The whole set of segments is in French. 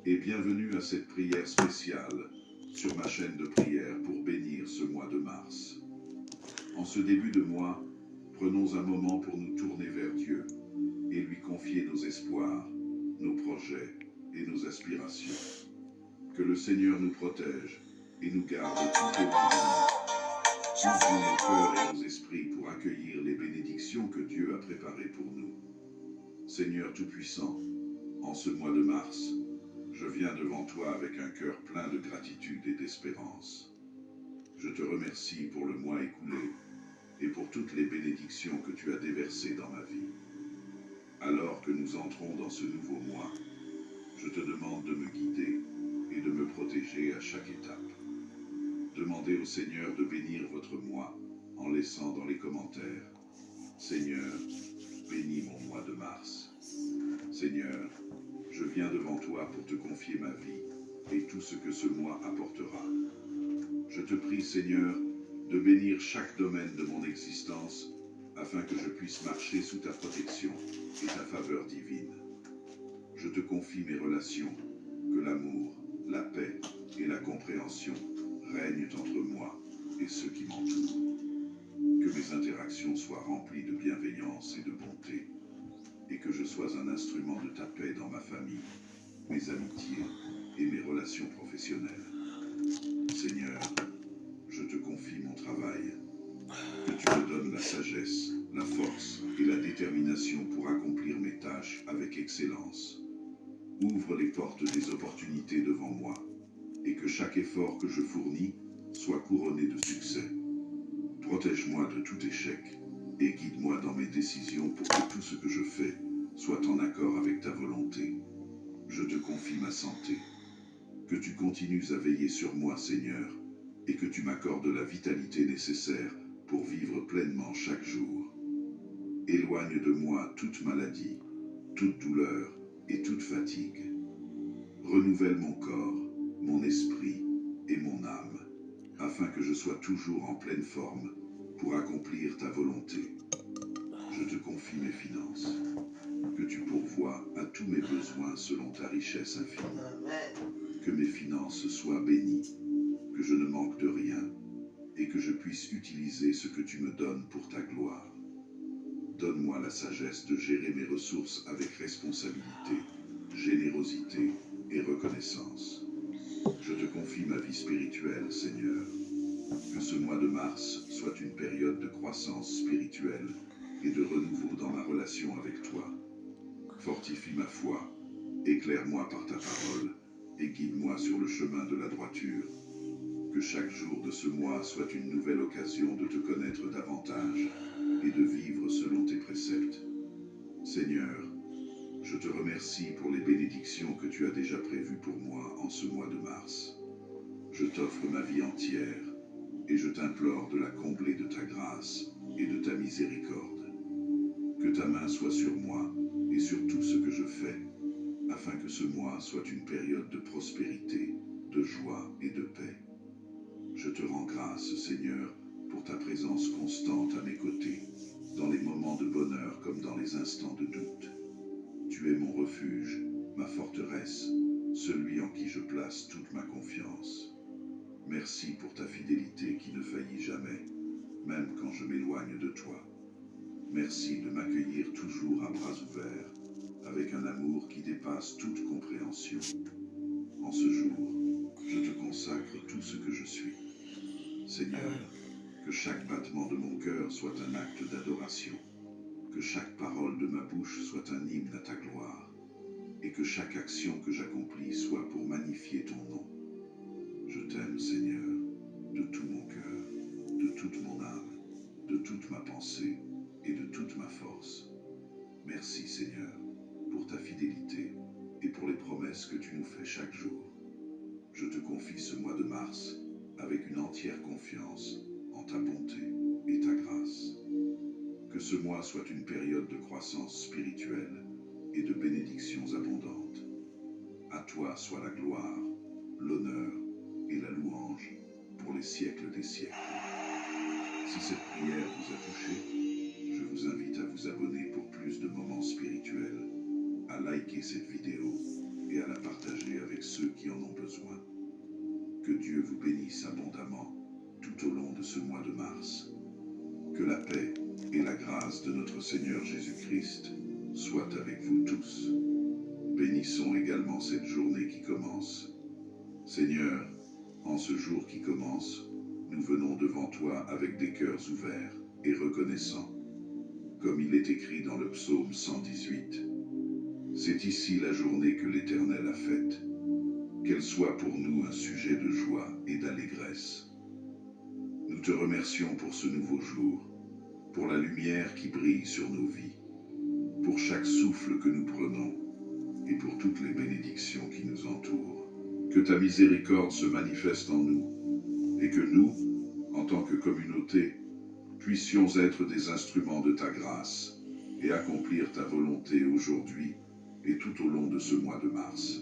et bienvenue à cette prière spéciale sur ma chaîne de prière pour bénir ce mois de mars. En ce début de mois, prenons un moment pour nous tourner vers Dieu et lui confier nos espoirs, nos projets et nos aspirations. Que le Seigneur nous protège et nous garde tout au long du mois. Ouvrons nos cœurs et nos esprits pour accueillir les bénédictions que Dieu a préparées pour nous. Seigneur Tout-Puissant, en ce mois de mars, je viens devant toi avec un cœur plein de gratitude et d'espérance. Je te remercie pour le mois écoulé et pour toutes les bénédictions que tu as déversées dans ma vie. Alors que nous entrons dans ce nouveau mois, je te demande de me guider et de me protéger à chaque étape. Demandez au Seigneur de bénir votre mois en laissant dans les commentaires « Seigneur, bénis mon mois de mars ». Seigneur, je viens devant toi pour te confier ma vie et tout ce que ce mois apportera. Je te prie, Seigneur, de bénir chaque domaine de mon existence afin que je puisse marcher sous ta protection et ta faveur divine. Je te confie mes relations, que l'amour, la paix et la compréhension règnent entre moi et ceux qui m'entourent. Que mes interactions soient remplies de bienveillance et de bonté, et que je sois un instrument de ta paix dans ma famille, mes amitiés et mes relations professionnelles. Seigneur, je te confie mon travail, que tu me donnes la sagesse, la force et la détermination pour accomplir mes tâches avec excellence. Ouvre les portes des opportunités devant moi, et que chaque effort que je fournis soit couronné de succès. Protège-moi de tout échec et guide-moi dans mes décisions pour que tout ce que je fais soit en accord avec ta volonté. Je te confie ma santé. Que tu continues à veiller sur moi, Seigneur, et que tu m'accordes la vitalité nécessaire pour vivre pleinement chaque jour. Éloigne de moi toute maladie, toute douleur et toute fatigue. Renouvelle mon corps, mon esprit et mon âme, afin que je sois toujours en pleine forme pour accomplir ta volonté. Je te confie mes finances, que tu pourvoies à tous mes besoins selon ta richesse infinie. Que mes finances soient bénies, que je ne manque de rien, et que je puisse utiliser ce que tu me donnes pour ta gloire. Donne-moi la sagesse de gérer mes ressources avec responsabilité, générosité et reconnaissance. Je te confie ma vie spirituelle, Seigneur. Que ce mois de mars soit une période de croissance spirituelle et de renouveau dans ma relation avec toi. Fortifie ma foi, éclaire-moi par ta parole et guide-moi sur le chemin de la droiture. Que chaque jour de ce mois soit une nouvelle occasion de te connaître davantage et de vivre selon tes préceptes. Seigneur, je te remercie pour les bénédictions que tu as déjà prévues pour moi en ce mois de mars. Je t'offre ma vie entière et je t'implore de la combler de ta grâce et de ta miséricorde. Que ta main soit sur moi et sur tout ce que je fais, afin que ce mois soit une période de prospérité, de joie et de paix. Je te rends grâce, Seigneur, pour ta présence constante à mes côtés, dans les moments de bonheur comme dans les instants de doute. Tu es mon refuge, ma forteresse, celui en qui je place toute ma confiance. Merci pour ta fidélité qui ne faillit jamais, même quand je m'éloigne de toi. Merci de m'accueillir toujours à bras ouverts, avec un amour qui dépasse toute compréhension. En ce jour, je te consacre tout ce que je suis. Seigneur, que chaque battement de mon cœur soit un acte d'adoration, que chaque parole de ma bouche soit un hymne à ta gloire, et que chaque action que j'accomplis soit pour magnifier ton nom. Je t'aime, Seigneur, de tout mon cœur, de toute mon âme, de toute ma pensée et de toute ma force. Merci, Seigneur, pour ta fidélité et pour les promesses que tu nous fais chaque jour. Je te confie ce mois de mars avec une entière confiance en ta bonté et ta grâce. Que ce mois soit une période de croissance spirituelle et de bénédictions abondantes. À toi soit la gloire, l'honneur et la louange pour les siècles des siècles. Si cette prière vous a touché, je vous invite à vous abonner pour plus de moments spirituels, à liker cette vidéo et à la partager avec ceux qui en ont besoin. Que Dieu vous bénisse abondamment tout au long de ce mois de mars. Que la paix et la grâce de notre Seigneur Jésus-Christ soient avec vous tous. Bénissons également cette journée qui commence. Seigneur, en ce jour qui commence, nous venons devant toi avec des cœurs ouverts et reconnaissants. Comme il est écrit dans le psaume 118, « C'est ici la journée que l'Éternel a faite. Qu'elle soit pour nous un sujet de joie et d'allégresse. » Nous te remercions pour ce nouveau jour, pour la lumière qui brille sur nos vies, pour chaque souffle que nous prenons et pour toutes les bénédictions qui nous entourent. Que ta miséricorde se manifeste en nous et que nous, en tant que communauté, puissions être des instruments de ta grâce et accomplir ta volonté aujourd'hui et tout au long de ce mois de mars.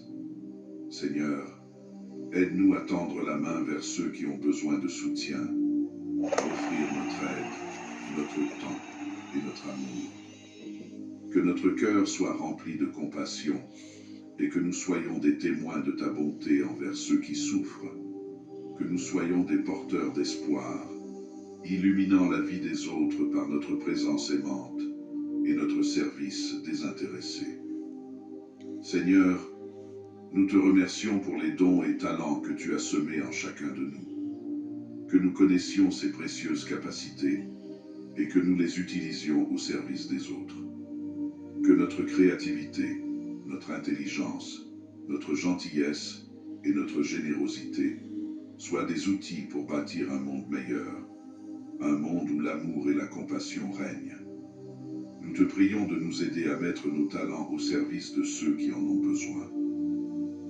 Seigneur, aide-nous à tendre la main vers ceux qui ont besoin de soutien, à offrir notre aide, notre temps et notre amour. Que notre cœur soit rempli de compassion et que nous soyons des témoins de ta bonté envers ceux qui souffrent. Que nous soyons des porteurs d'espoir, illuminant la vie des autres par notre présence aimante et notre service désintéressé. Seigneur, nous te remercions pour les dons et talents que tu as semés en chacun de nous. Que nous connaissions ces précieuses capacités et que nous les utilisions au service des autres. Que notre créativité, notre intelligence, notre gentillesse et notre générosité soient des outils pour bâtir un monde meilleur, un monde où l'amour et la compassion règnent. Nous te prions de nous aider à mettre nos talents au service de ceux qui en ont besoin.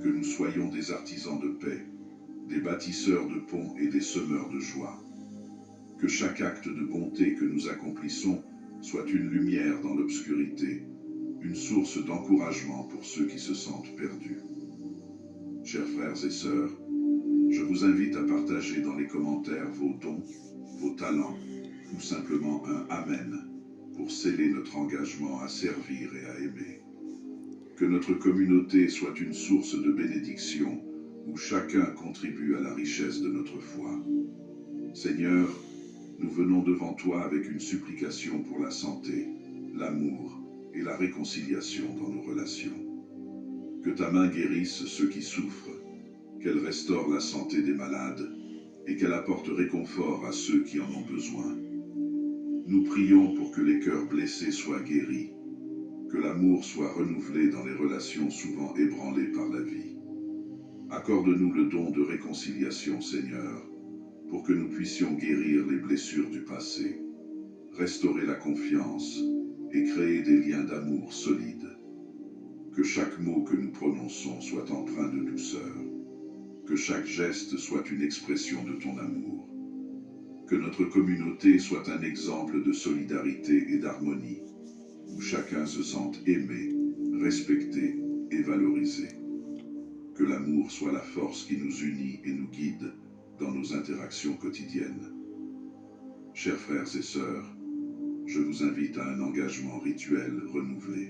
Que nous soyons des artisans de paix, des bâtisseurs de ponts et des semeurs de joie. Que chaque acte de bonté que nous accomplissons soit une lumière dans l'obscurité, une source d'encouragement pour ceux qui se sentent perdus. Chers frères et sœurs, je vous invite à partager dans les commentaires vos dons, vos talents ou simplement un Amen pour sceller notre engagement à servir et à aimer. Que notre communauté soit une source de bénédiction où chacun contribue à la richesse de notre foi. Seigneur, nous venons devant toi avec une supplication pour la santé, l'amour et la réconciliation dans nos relations. Que ta main guérisse ceux qui souffrent, qu'elle restaure la santé des malades et qu'elle apporte réconfort à ceux qui en ont besoin. Nous prions pour que les cœurs blessés soient guéris, que l'amour soit renouvelé dans les relations souvent ébranlées par la vie. Accorde-nous le don de réconciliation, Seigneur, pour que nous puissions guérir les blessures du passé, restaurer la confiance et créer des liens d'amour solides. Que chaque mot que nous prononçons soit empreint de douceur, que chaque geste soit une expression de ton amour, que notre communauté soit un exemple de solidarité et d'harmonie, où chacun se sente aimé, respecté et valorisé. Que l'amour soit la force qui nous unit et nous guide dans nos interactions quotidiennes. Chers frères et sœurs, je vous invite à un engagement rituel renouvelé.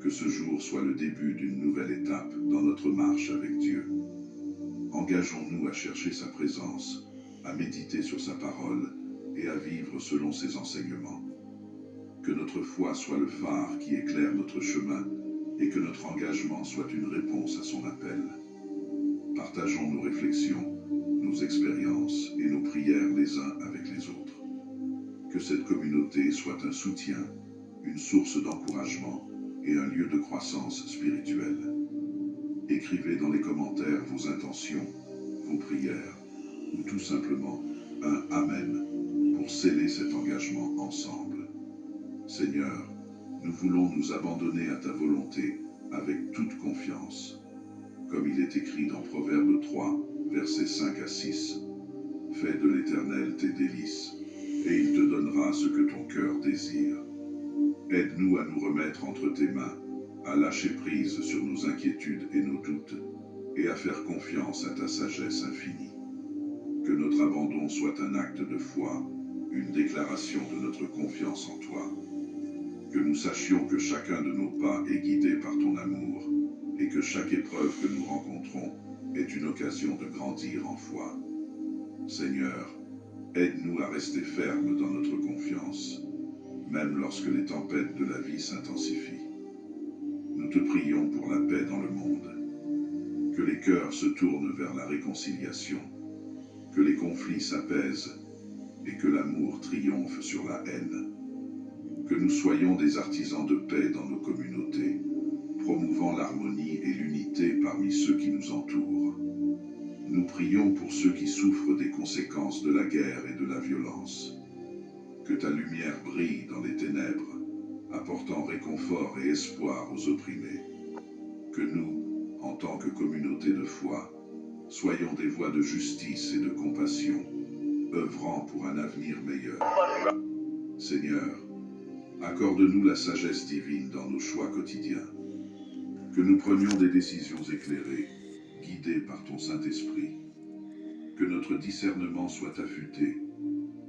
Que ce jour soit le début d'une nouvelle étape dans notre marche avec Dieu. Engageons-nous à chercher sa présence, à méditer sur sa parole et à vivre selon ses enseignements. Que notre foi soit le phare qui éclaire notre chemin et que notre engagement soit une réponse à son appel. Partageons nos réflexions, nos expériences et nos prières les uns avec les autres. Que cette communauté soit un soutien, une source d'encouragement et un lieu de croissance spirituelle. Écrivez dans les commentaires vos intentions, vos prières ou tout simplement un Amen pour sceller cet engagement ensemble. Seigneur, nous voulons nous abandonner à ta volonté avec toute confiance. Comme il est écrit dans Proverbe 3, versets 5 à 6, « Fais de l'Éternel tes délices, et il te donnera ce que ton cœur désire. Aide-nous à nous remettre entre tes mains, à lâcher prise sur nos inquiétudes et nos doutes, et à faire confiance à ta sagesse infinie. Que notre abandon soit un acte de foi, une déclaration de notre confiance en toi. Que nous sachions que chacun de nos pas est guidé par ton amour, et que chaque épreuve que nous rencontrons est une occasion de grandir en foi. Seigneur, aide-nous à rester fermes dans notre confiance, même lorsque les tempêtes de la vie s'intensifient. Nous te prions pour la paix dans le monde, que les cœurs se tournent vers la réconciliation, que les conflits s'apaisent et que l'amour triomphe sur la haine. Que nous soyons des artisans de paix dans nos communautés, promouvant l'harmonie et l'unité parmi ceux qui nous entourent. Nous prions pour ceux qui souffrent des conséquences de la guerre et de la violence. Que ta lumière brille dans les ténèbres, apportant réconfort et espoir aux opprimés. Que nous, en tant que communauté de foi, soyons des voix de justice et de compassion, œuvrant pour un avenir meilleur. Seigneur, accorde-nous la sagesse divine dans nos choix quotidiens. Que nous prenions des décisions éclairées, guidées par ton Saint-Esprit. Que notre discernement soit affûté,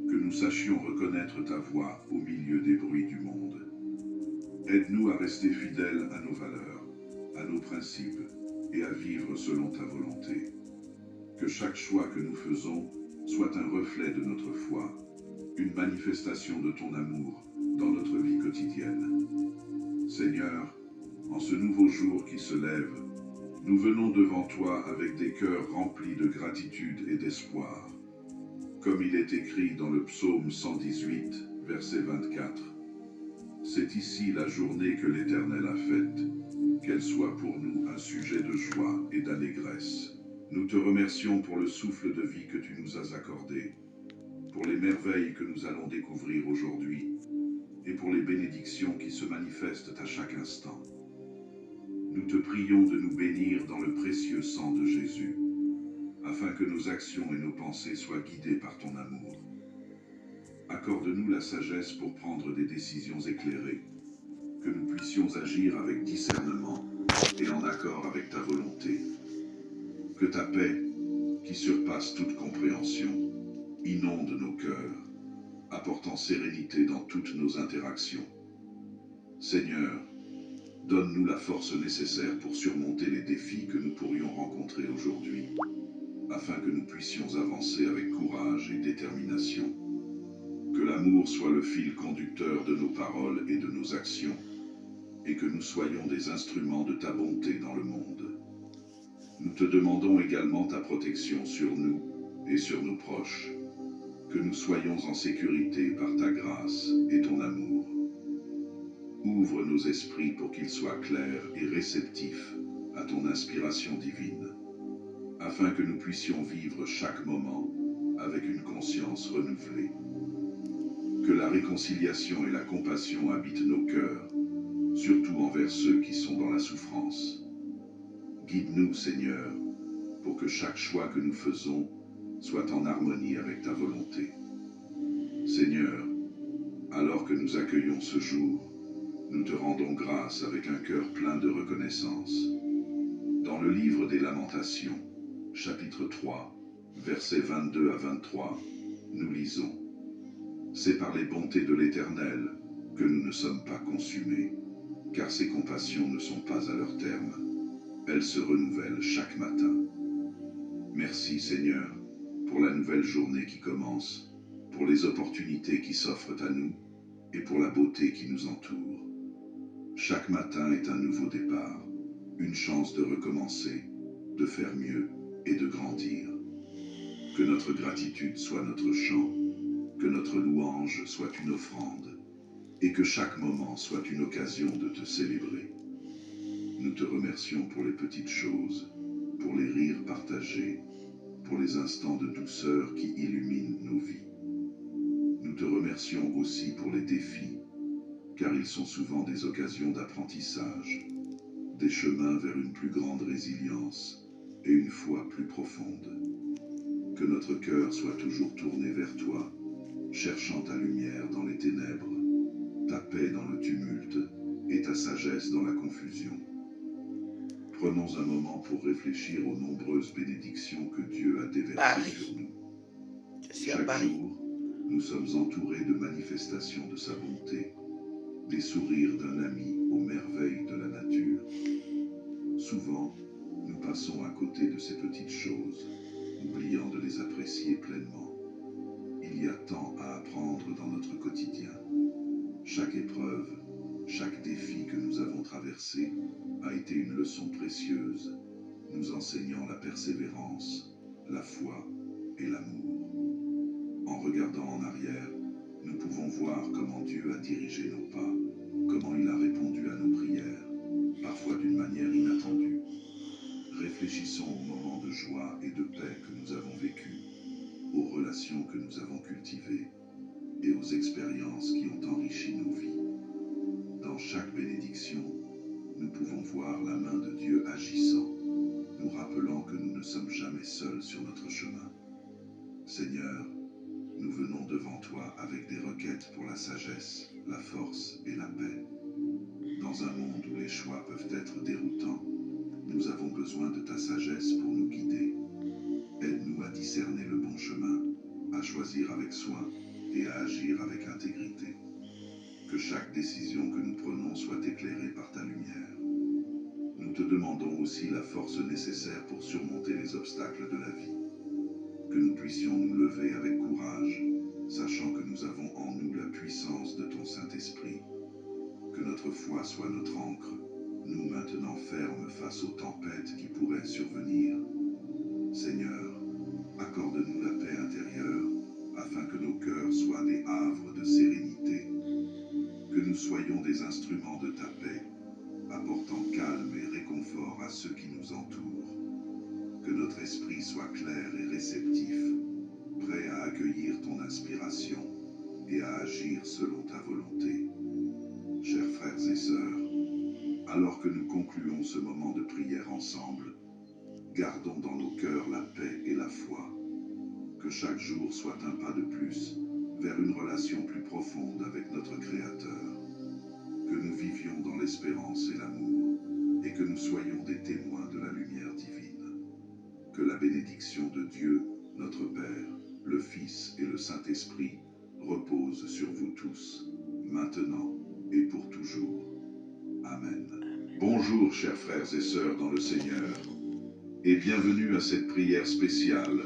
que nous sachions reconnaître ta voix au milieu des bruits du monde. Aide-nous à rester fidèles à nos valeurs, à nos principes et à vivre selon ta volonté. Que chaque choix que nous faisons soit un reflet de notre foi, une manifestation de ton amour dans notre vie quotidienne. Seigneur, en ce nouveau jour qui se lève, nous venons devant toi avec des cœurs remplis de gratitude et d'espoir. Comme il est écrit dans le psaume 118, verset 24. C'est ici la journée que l'Éternel a faite, qu'elle soit pour nous un sujet de joie et d'allégresse. Nous te remercions pour le souffle de vie que tu nous as accordé, pour les merveilles que nous allons découvrir aujourd'hui, et pour les bénédictions qui se manifestent à chaque instant. Nous te prions de nous bénir dans le précieux sang de Jésus, afin que nos actions et nos pensées soient guidées par ton amour. Accorde-nous la sagesse pour prendre des décisions éclairées, que nous puissions agir avec discernement et en accord avec ta volonté. Que ta paix, qui surpasse toute compréhension, inonde nos cœurs, apportant sérénité dans toutes nos interactions. Seigneur, donne-nous la force nécessaire pour surmonter les défis que nous pourrions rencontrer aujourd'hui, afin que nous puissions avancer avec courage et détermination. Que l'amour soit le fil conducteur de nos paroles et de nos actions, et que nous soyons des instruments de ta bonté dans le monde. Nous te demandons également ta protection sur nous et sur nos proches, que nous soyons en sécurité par ta grâce et ton amour. Ouvre nos esprits pour qu'ils soient clairs et réceptifs à ton inspiration divine, afin que nous puissions vivre chaque moment avec une conscience renouvelée. Que la réconciliation et la compassion habitent nos cœurs, surtout envers ceux qui sont dans la souffrance. Guide-nous, Seigneur, pour que chaque choix que nous faisons soit en harmonie avec ta volonté. Seigneur, alors que nous accueillons ce jour, nous te rendons grâce avec un cœur plein de reconnaissance. Dans le livre des Lamentations, chapitre 3, versets 22 à 23, nous lisons « C'est par les bontés de l'Éternel que nous ne sommes pas consumés, car ses compassions ne sont pas à leur terme. Elles se renouvellent chaque matin. Merci Seigneur pour la nouvelle journée qui commence, pour les opportunités qui s'offrent à nous et pour la beauté qui nous entoure. Chaque matin est un nouveau départ, une chance de recommencer, de faire mieux et de grandir. Que notre gratitude soit notre chant, que notre louange soit une offrande, et que chaque moment soit une occasion de te célébrer. Nous te remercions pour les petites choses, pour les rires partagés, pour les instants de douceur qui illuminent nos vies. Nous te remercions aussi pour les défis, car ils sont souvent des occasions d'apprentissage, des chemins vers une plus grande résilience et une foi plus profonde. Que notre cœur soit toujours tourné vers toi, cherchant ta lumière dans les ténèbres, ta paix dans le tumulte et ta sagesse dans la confusion. Prenons un moment pour réfléchir aux nombreuses bénédictions que Dieu a déversées sur nous. Chaque jour, nous sommes entourés de manifestations de sa bonté, des sourires d'un ami aux merveilles de la nature. Souvent, nous passons à côté de ces petites choses, oubliant de les apprécier pleinement. Il y a tant à apprendre dans notre quotidien. Chaque épreuve, chaque défi que nous avons traversé a été une leçon précieuse, nous enseignant la persévérance, la foi et l'amour. En regardant en arrière, nous pouvons voir comment Dieu a dirigé nos pas, comment il a répondu à nos prières, parfois d'une manière inattendue. Réfléchissons aux moments de joie et de paix que nous avons vécus, aux relations que nous avons cultivées et aux expériences qui ont enrichi nos vies. Dans chaque bénédiction, nous pouvons voir la main de Dieu agissant, nous rappelant que nous ne sommes jamais seuls sur notre chemin. Seigneur, nous venons devant toi avec des requêtes pour la sagesse, la force et la paix. Dans un monde où les choix peuvent être déroutants, nous avons besoin de ta sagesse pour nous guider. Aide-nous à discerner le bon chemin, à choisir avec soin et à agir avec intégrité. Que chaque décision que nous prenons soit éclairée par ta lumière. Nous te demandons aussi la force nécessaire pour surmonter les obstacles de la vie. Que nous puissions nous lever avec courage, sachant que nous avons en nous la puissance de ton Saint-Esprit. Que notre foi soit notre ancre, nous maintenant fermes face aux tempêtes qui pourraient survenir. Seigneur, accorde-nous la paix intérieure, afin que nos cœurs soient des havres de sérénité. Que nous soyons des instruments de ta paix, apportant calme et réconfort à ceux qui nous entourent. Que notre esprit soit clair et réceptif, prêt à accueillir ton inspiration et à agir selon ta volonté. Chers frères et sœurs, alors que nous concluons ce moment de prière ensemble, gardons dans nos cœurs la paix et la foi. Que chaque jour soit un pas de plus vers une relation plus profonde avec notre Créateur. Que nous vivions dans l'espérance et l'amour, et que nous soyons des témoins de la lumière divine. Que la bénédiction de Dieu, notre Père, le Fils et le Saint-Esprit repose sur vous tous, maintenant et pour toujours. Amen. Bonjour chers frères et sœurs dans le Seigneur, et bienvenue à cette prière spéciale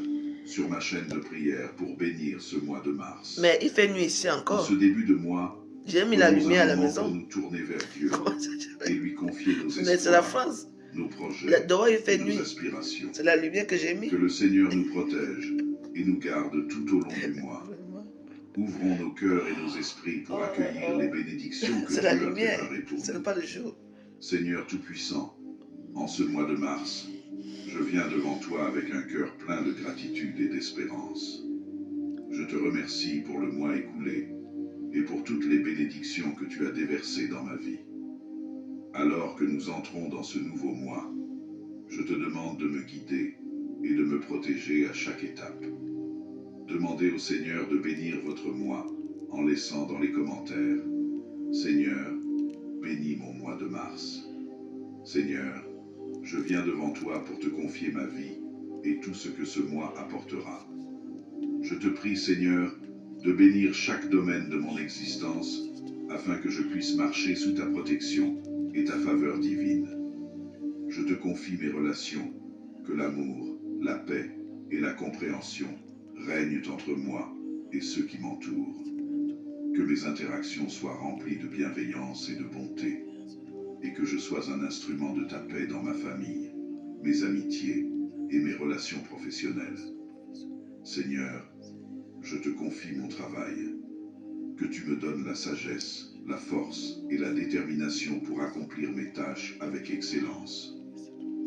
sur ma chaîne de prière pour bénir ce mois de mars. Mais il fait nuit ici En encore. ce début de mois, J'ai mis la lumière à la pour maison. nous tourner vers Dieu Comment ça et s'appelle? lui confier nos Mais c'est la espoirs, France. nos projets Dehors, il et fait nos nuit. aspirations. C'est la lumière que j'ai mis. Que le Seigneur nous protège et nous garde tout au long du mois. Ouvrons nos cœurs et nos esprits pour accueillir les bénédictions que C'est Dieu la a lumière. préparées pour Ce n'est nous. pas le jour. Seigneur Tout-Puissant, en ce mois de mars, je viens devant toi avec un cœur plein de gratitude et d'espérance. Je te remercie pour le mois écoulé et pour toutes les bénédictions que tu as déversées dans ma vie. Alors que nous entrons dans ce nouveau mois, je te demande de me guider et de me protéger à chaque étape. Demandez au Seigneur de bénir votre mois en laissant dans les commentaires « Seigneur, bénis mon mois de mars ». Seigneur, je viens devant toi pour te confier ma vie et tout ce que ce mois apportera. Je te prie, Seigneur, de bénir chaque domaine de mon existence afin que je puisse marcher sous ta protection et ta faveur divine. Je te confie mes relations, que l'amour, la paix et la compréhension règnent entre moi et ceux qui m'entourent. Que mes interactions soient remplies de bienveillance et de bonté, et que je sois un instrument de ta paix dans ma famille, mes amitiés et mes relations professionnelles. Seigneur, je te confie mon travail. Que tu me donnes la sagesse, la force et la détermination pour accomplir mes tâches avec excellence.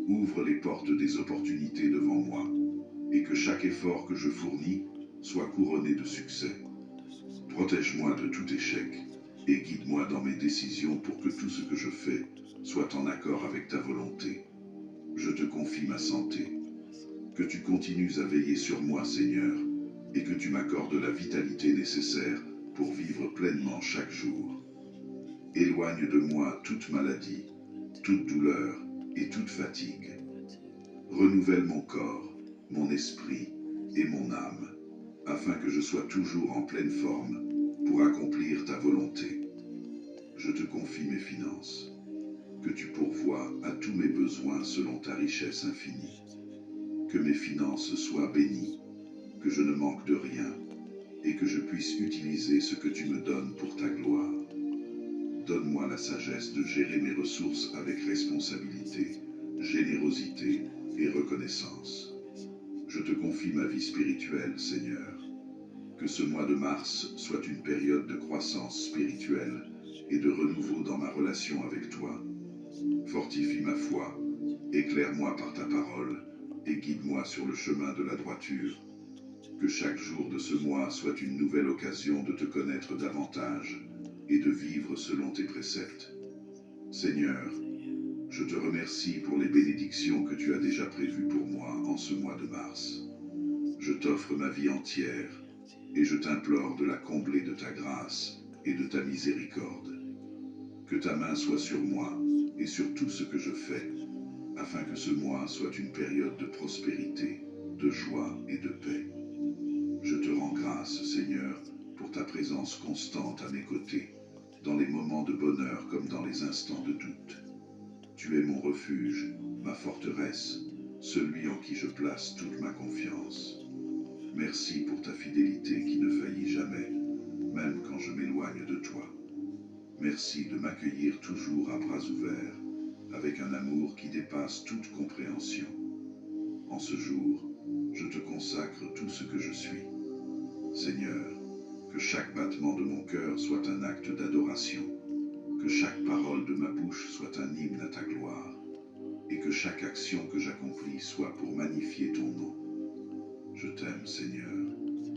Ouvre les portes des opportunités devant moi, et que chaque effort que je fournis soit couronné de succès. Protège-moi de tout échec et guide-moi dans mes décisions pour que tout ce que je fais soit en accord avec ta volonté. Je te confie ma santé. Que tu continues à veiller sur moi, Seigneur, et que tu m'accordes la vitalité nécessaire pour vivre pleinement chaque jour. Éloigne de moi toute maladie, toute douleur et toute fatigue. Renouvelle mon corps, mon esprit et mon âme, afin que je sois toujours en pleine forme pour accomplir ta volonté. Je te confie mes finances. que tu pourvoies à tous mes besoins selon ta richesse infinie. Que mes finances soient bénies, que je ne manque de rien, et que je puisse utiliser ce que tu me donnes pour ta gloire. Donne-moi la sagesse de gérer mes ressources avec responsabilité, générosité et reconnaissance. Je te confie ma vie spirituelle, Seigneur. Que ce mois de mars soit une période de croissance spirituelle et de renouveau dans ma relation avec toi. Fortifie ma foi, éclaire-moi par ta parole et guide-moi sur le chemin de la droiture. Que chaque jour de ce mois soit une nouvelle occasion de te connaître davantage et de vivre selon tes préceptes. Seigneur, je te remercie pour les bénédictions que tu as déjà prévues pour moi en ce mois de mars. Je t'offre ma vie entière et je t'implore de la combler de ta grâce et de ta miséricorde. Que ta main soit sur moi et sur tout ce que je fais, afin que ce mois soit une période de prospérité, de joie et de paix. Je te rends grâce, Seigneur, pour ta présence constante à mes côtés, dans les moments de bonheur comme dans les instants de doute. Tu es mon refuge, ma forteresse, celui en qui je place toute ma confiance. Merci pour ta fidélité qui ne faillit jamais, même quand je m'éloigne de toi. Merci de m'accueillir toujours à bras ouverts, avec un amour qui dépasse toute compréhension. En ce jour, je te consacre tout ce que je suis. Seigneur, que chaque battement de mon cœur soit un acte d'adoration, que chaque parole de ma bouche soit un hymne à ta gloire, et que chaque action que j'accomplis soit pour magnifier ton nom. Je t'aime, Seigneur,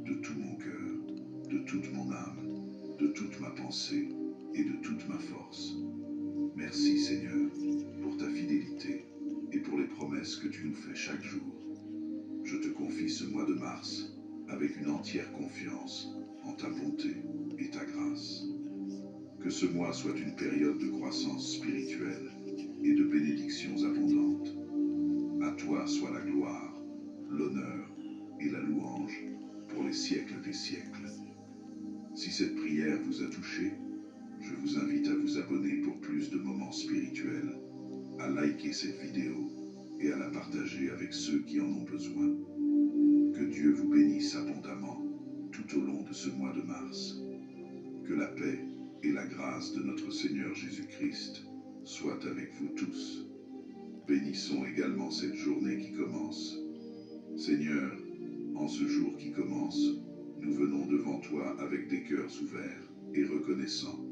de tout mon cœur, de toute mon âme, de toute ma pensée et de toute ma force. Merci, Seigneur, pour ta fidélité et pour les promesses que tu nous fais chaque jour. Je te confie ce mois de mars avec une entière confiance en ta bonté et ta grâce. Que ce mois soit une période de croissance spirituelle et de bénédictions abondantes. À toi soit la gloire, l'honneur et la louange pour les siècles des siècles. Si cette prière vous a touché, je vous invite à vous abonner pour plus de moments spirituels, à liker cette vidéo et à la partager avec ceux qui en ont besoin. Que Dieu vous bénisse abondamment tout au long de ce mois de mars. Que la paix et la grâce de notre Seigneur Jésus-Christ soient avec vous tous. Bénissons également cette journée qui commence. Seigneur, en ce jour qui commence, nous venons devant toi avec des cœurs ouverts et reconnaissants,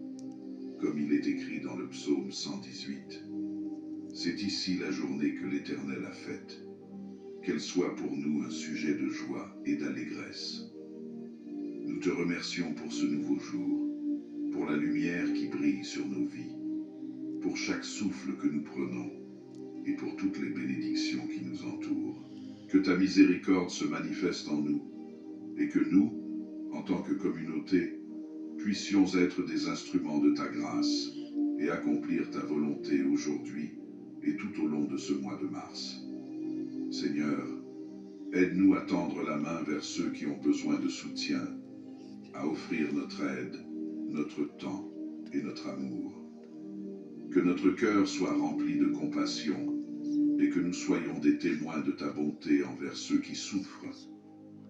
comme il est écrit dans le psaume 118. C'est ici la journée que l'Éternel a faite. Qu'elle soit pour nous un sujet de joie et d'allégresse. Nous te remercions pour ce nouveau jour, pour la lumière qui brille sur nos vies, pour chaque souffle que nous prenons et pour toutes les bénédictions qui nous entourent. Que ta miséricorde se manifeste en nous et que nous, en tant que communauté, puissions être des instruments de ta grâce et accomplir ta volonté aujourd'hui et tout au long de ce mois de mars. Seigneur, aide-nous à tendre la main vers ceux qui ont besoin de soutien, à offrir notre aide, notre temps et notre amour. Que notre cœur soit rempli de compassion et que nous soyons des témoins de ta bonté envers ceux qui souffrent.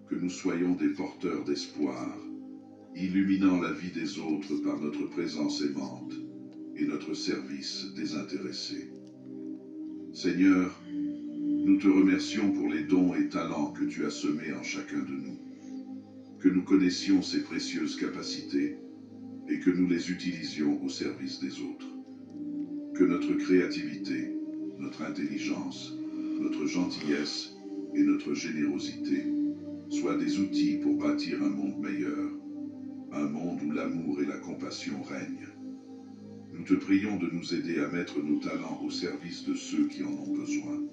Que nous soyons des porteurs d'espoir, illuminant la vie des autres par notre présence aimante et notre service désintéressé. Seigneur, nous te remercions pour les dons et talents que tu as semés en chacun de nous. Que nous connaissions ces précieuses capacités et que nous les utilisions au service des autres. Que notre créativité, notre intelligence, notre gentillesse et notre générosité soient des outils pour bâtir un monde meilleur, un monde où l'amour et la compassion règnent. Nous te prions de nous aider à mettre nos talents au service de ceux qui en ont besoin.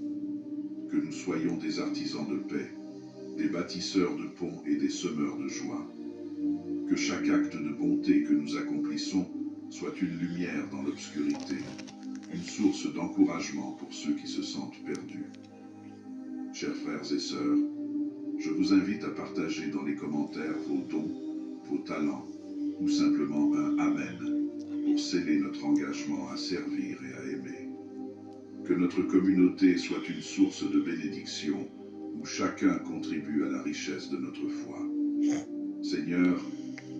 Que nous soyons des artisans de paix, des bâtisseurs de ponts et des semeurs de joie. Que chaque acte de bonté que nous accomplissons soit une lumière dans l'obscurité, une source d'encouragement pour ceux qui se sentent perdus. Chers frères et sœurs, je vous invite à partager dans les commentaires vos dons, vos talents ou simplement un Amen pour sceller notre engagement à servir et à aimer. Que notre communauté soit une source de bénédiction où chacun contribue à la richesse de notre foi. Seigneur,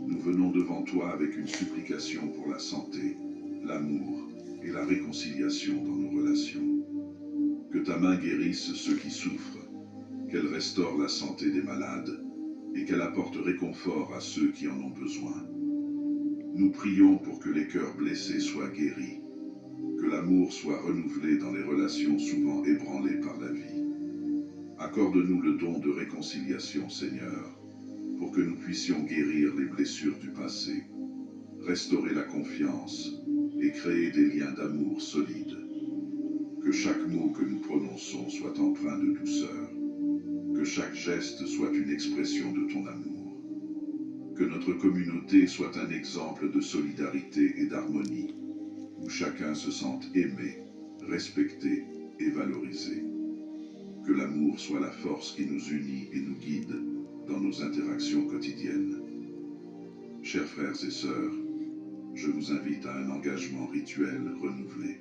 nous venons devant toi avec une supplication pour la santé, l'amour et la réconciliation dans nos relations. Que ta main guérisse ceux qui souffrent, qu'elle restaure la santé des malades et qu'elle apporte réconfort à ceux qui en ont besoin. Nous prions pour que les cœurs blessés soient guéris, que l'amour soit renouvelé dans les relations souvent ébranlées par la vie. Accorde-nous le don de réconciliation, Seigneur, pour que nous puissions guérir les blessures du passé, restaurer la confiance et créer des liens d'amour solides. Que chaque mot que nous prononçons soit empreint de douceur, que chaque geste soit une expression de ton amour. Que notre communauté soit un exemple de solidarité et d'harmonie, où chacun se sente aimé, respecté et valorisé. Que l'amour soit la force qui nous unit et nous guide dans nos interactions quotidiennes. Chers frères et sœurs, je vous invite à un engagement rituel renouvelé.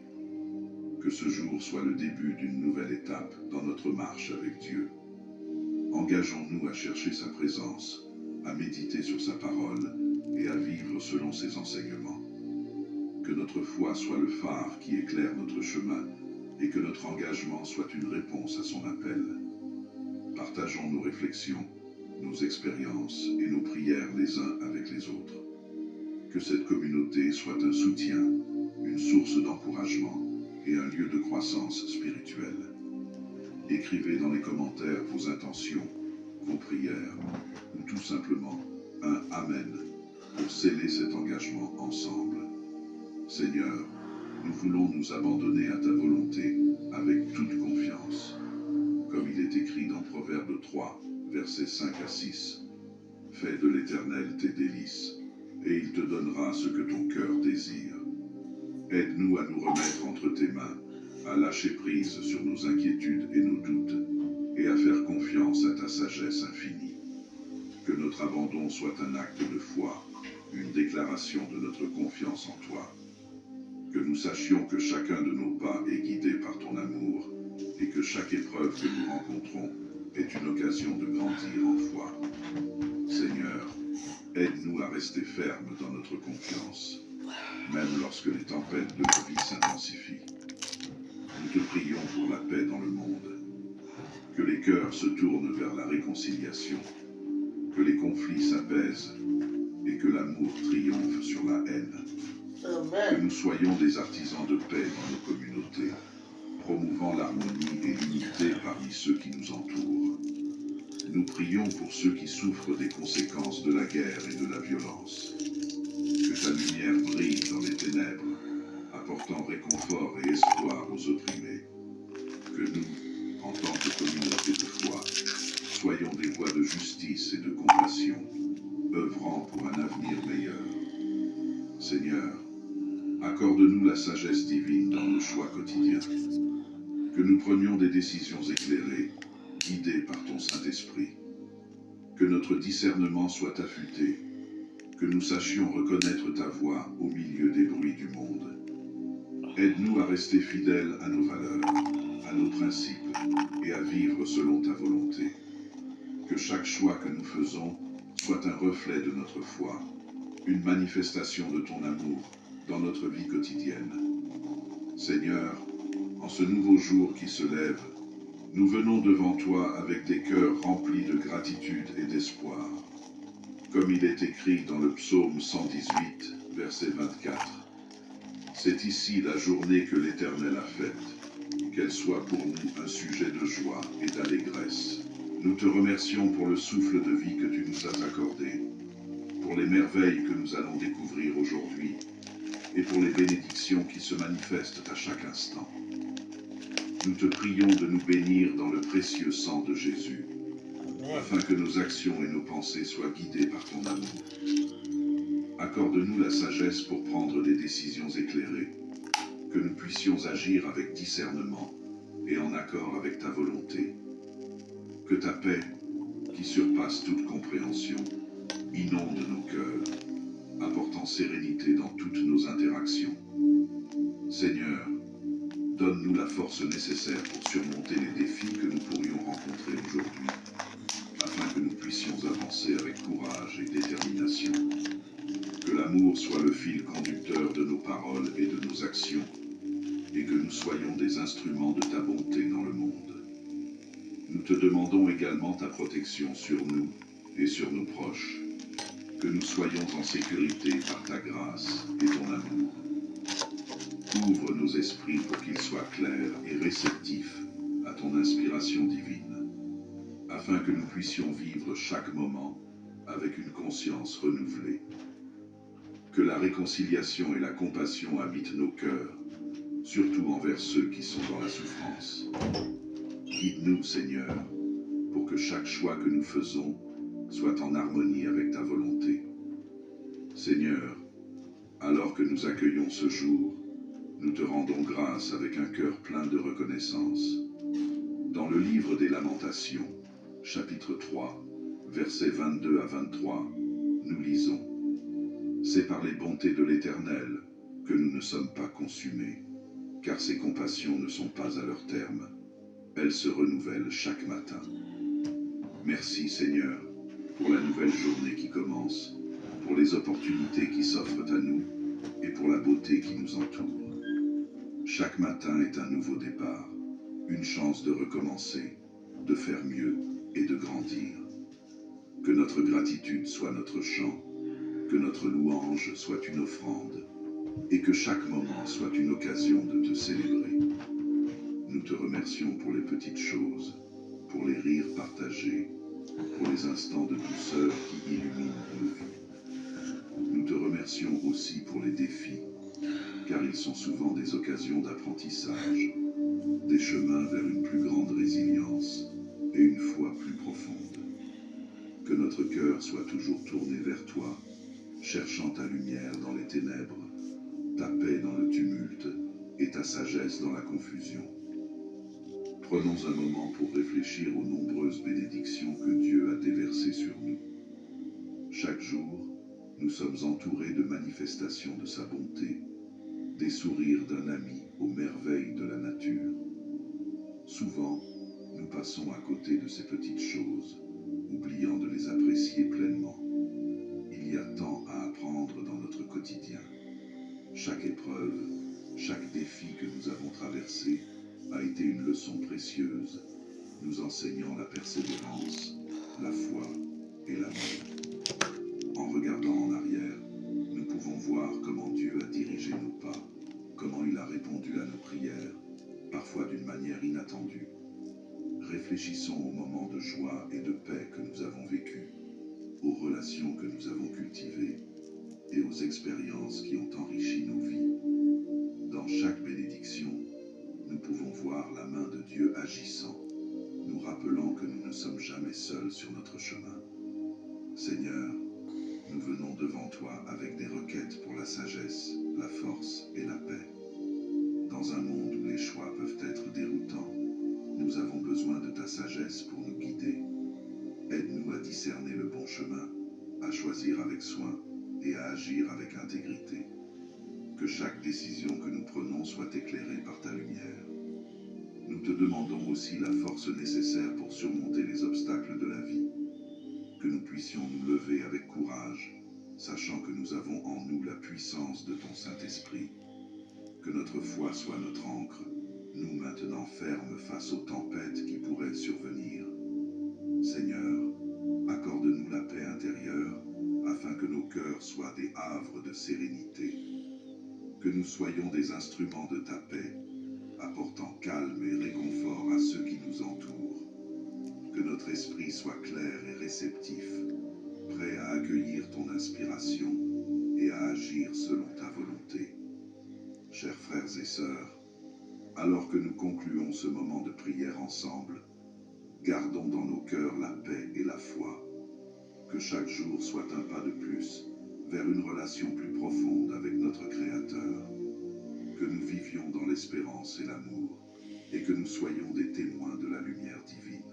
Que ce jour soit le début d'une nouvelle étape dans notre marche avec Dieu. Engageons-nous à chercher sa présence, à méditer sur sa parole et à vivre selon ses enseignements. Que notre foi soit le phare qui éclaire notre chemin et que notre engagement soit une réponse à son appel. Partageons nos réflexions, nos expériences et nos prières les uns avec les autres. Que cette communauté soit un soutien, une source d'encouragement et un lieu de croissance spirituelle. Écrivez dans les commentaires vos intentions, vos prières ou tout simplement un Amen pour sceller cet engagement ensemble. Seigneur, nous voulons nous abandonner à ta volonté avec toute confiance. Comme il est écrit dans Proverbe 3, versets 5 à 6. Fais de l'Éternel tes délices, et il te donnera ce que ton cœur désire. Aide-nous à nous remettre entre tes mains, à lâcher prise sur nos inquiétudes et nos doutes, et à faire confiance à ta sagesse infinie. Que notre abandon soit un acte de foi, une déclaration de notre confiance en toi. Que nous sachions que chacun de nos pas est guidé par ton amour, et que chaque épreuve que nous rencontrons est une occasion de grandir en foi. Seigneur, aide-nous à rester fermes dans notre confiance, même lorsque les tempêtes de la vie s'intensifient. Nous te prions pour la paix dans le monde. Que les cœurs se tournent vers la réconciliation, que les conflits s'apaisent et que l'amour triomphe sur la haine. Que nous soyons des artisans de paix dans nos communautés, promouvant l'harmonie et l'unité parmi ceux qui nous entourent. Nous prions pour ceux qui souffrent des conséquences de la guerre et de la violence. Que ta lumière brille dans les ténèbres, apportant réconfort et espoir aux opprimés. Que nous, en tant que communauté de foi, soyons des voix de justice et de compassion, œuvrant pour un avenir meilleur. Seigneur, accorde-nous la sagesse divine dans nos choix quotidiens. Que nous prenions des décisions éclairées, guidées par ton Saint-Esprit. Que notre discernement soit affûté, que nous sachions reconnaître ta voix au milieu des bruits du monde. Aide-nous à rester fidèles à nos valeurs, à nos principes et à vivre selon ta volonté. Que chaque choix que nous faisons soit un reflet de notre foi, une manifestation de ton amour dans notre vie quotidienne. Seigneur, en ce nouveau jour qui se lève, nous venons devant toi avec des cœurs remplis de gratitude et d'espoir. Comme il est écrit dans le psaume 118, verset 24. C'est ici la journée que l'Éternel a faite, qu'elle soit pour nous un sujet de joie et d'allégresse. Nous te remercions pour le souffle de vie que tu nous as accordé, pour les merveilles que nous allons découvrir aujourd'hui, et pour les bénédictions qui se manifestent à chaque instant. Nous te prions de nous bénir dans le précieux sang de Jésus, afin que nos actions et nos pensées soient guidées par ton amour. Accorde-nous la sagesse pour prendre des décisions éclairées, que nous puissions agir avec discernement et en accord avec ta volonté. Que ta paix, qui surpasse toute compréhension, inonde nos cœurs, apportant sérénité dans toutes nos interactions. Seigneur, Donne-nous la force nécessaire pour surmonter les défis que nous pourrions rencontrer aujourd'hui, afin que nous puissions avancer avec courage et détermination. Que l'amour soit le fil conducteur de nos paroles et de nos actions, et que nous soyons des instruments de ta bonté dans le monde. Nous te demandons également ta protection sur nous et sur nos proches, que nous soyons en sécurité par ta grâce et ton amour. Ouvre nos esprits pour qu'ils soient clairs et réceptifs à ton inspiration divine, afin que nous puissions vivre chaque moment avec une conscience renouvelée. Que la réconciliation et la compassion habitent nos cœurs, surtout envers ceux qui sont dans la souffrance. Guide-nous, Seigneur, pour que chaque choix que nous faisons soit en harmonie avec ta volonté. Seigneur, alors que nous accueillons ce jour, nous te rendons grâce avec un cœur plein de reconnaissance. Dans le livre des Lamentations, chapitre 3, versets 22 à 23, nous lisons « C'est par les bontés de l'Éternel que nous ne sommes pas consumés, car ses compassions ne sont pas à leur terme. Elles se renouvellent chaque matin. » Merci Seigneur pour la nouvelle journée qui commence, pour les opportunités qui s'offrent à nous et pour la beauté qui nous entoure. Chaque matin est un nouveau départ, une chance de recommencer, de faire mieux et de grandir. Que notre gratitude soit notre chant, que notre louange soit une offrande, et que chaque moment soit une occasion de te célébrer. Nous te remercions pour les petites choses, pour les rires partagés, pour les instants de douceur qui illuminent nos vies. Nous te remercions aussi pour les défis, car ils sont souvent des occasions d'apprentissage, des chemins vers une plus grande résilience et une foi plus profonde. Que notre cœur soit toujours tourné vers toi, cherchant ta lumière dans les ténèbres, ta paix dans le tumulte et ta sagesse dans la confusion. Prenons un moment pour réfléchir aux nombreuses bénédictions que Dieu a déversées sur nous. Chaque jour, nous sommes entourés de manifestations de sa bonté, des sourires d'un ami aux merveilles de la nature. Souvent, nous passons à côté de ces petites choses, oubliant de les apprécier pleinement. Il y a tant à apprendre dans notre quotidien. Chaque épreuve, chaque défi que nous avons traversé a été une leçon précieuse, nous enseignant la persévérance, la foi et l'amour. En regardant en arrière, nous pouvons voir comment Dieu a dirigé nos pas, comment il a répondu à nos prières, parfois d'une manière inattendue. Réfléchissons aux moments de joie et de paix que nous avons vécus, aux relations que nous avons cultivées et aux expériences qui ont enrichi nos vies. Dans chaque bénédiction, nous pouvons voir la main de Dieu agissant, nous rappelant que nous ne sommes jamais seuls sur notre chemin. Seigneur, nous venons devant toi avec des requêtes pour la sagesse, la force et la paix. Dans un monde où les choix peuvent être déroutants, nous avons besoin de ta sagesse pour nous guider. Aide-nous à discerner le bon chemin, à choisir avec soin et à agir avec intégrité. Que chaque décision que nous prenons soit éclairée par ta lumière. Nous te demandons aussi la force nécessaire pour surmonter les obstacles de la vie. Que nous puissions nous lever avec courage, sachant que nous avons en nous la puissance de ton Saint-Esprit. Que notre foi soit notre ancre, nous maintenant fermes face aux tempêtes qui pourraient survenir. Seigneur, accorde-nous la paix intérieure, afin que nos cœurs soient des havres de sérénité. Que nous soyons des instruments de ta paix, apportant calme et réconfort à ceux qui nous entourent. Que notre esprit soit clair et réceptif, prêt à accueillir ton inspiration et à agir selon ta volonté. Chers frères et sœurs, alors que nous concluons ce moment de prière ensemble, gardons dans nos cœurs la paix et la foi. Que chaque jour soit un pas de plus vers une relation plus profonde avec notre Créateur. Que nous vivions dans l'espérance et l'amour, et que nous soyons des témoins de la lumière divine.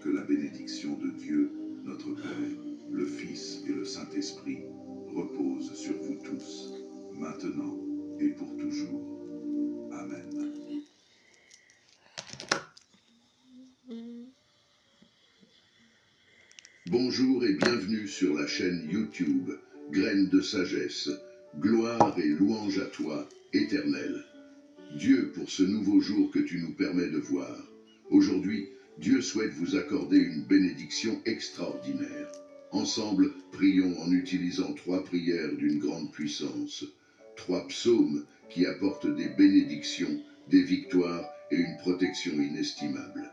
Que la bénédiction de Dieu, notre Père, le Fils et le Saint-Esprit repose sur vous tous, maintenant et pour toujours. Amen. Bonjour et bienvenue sur la chaîne YouTube Graines de sagesse. Gloire et louange à toi, Éternel. Dieu, pour ce nouveau jour que tu nous permets de voir. Aujourd'hui, Dieu souhaite vous accorder une bénédiction extraordinaire. Ensemble, prions en utilisant 3 prières d'une grande puissance. 3 psaumes qui apportent des bénédictions, des victoires et une protection inestimable.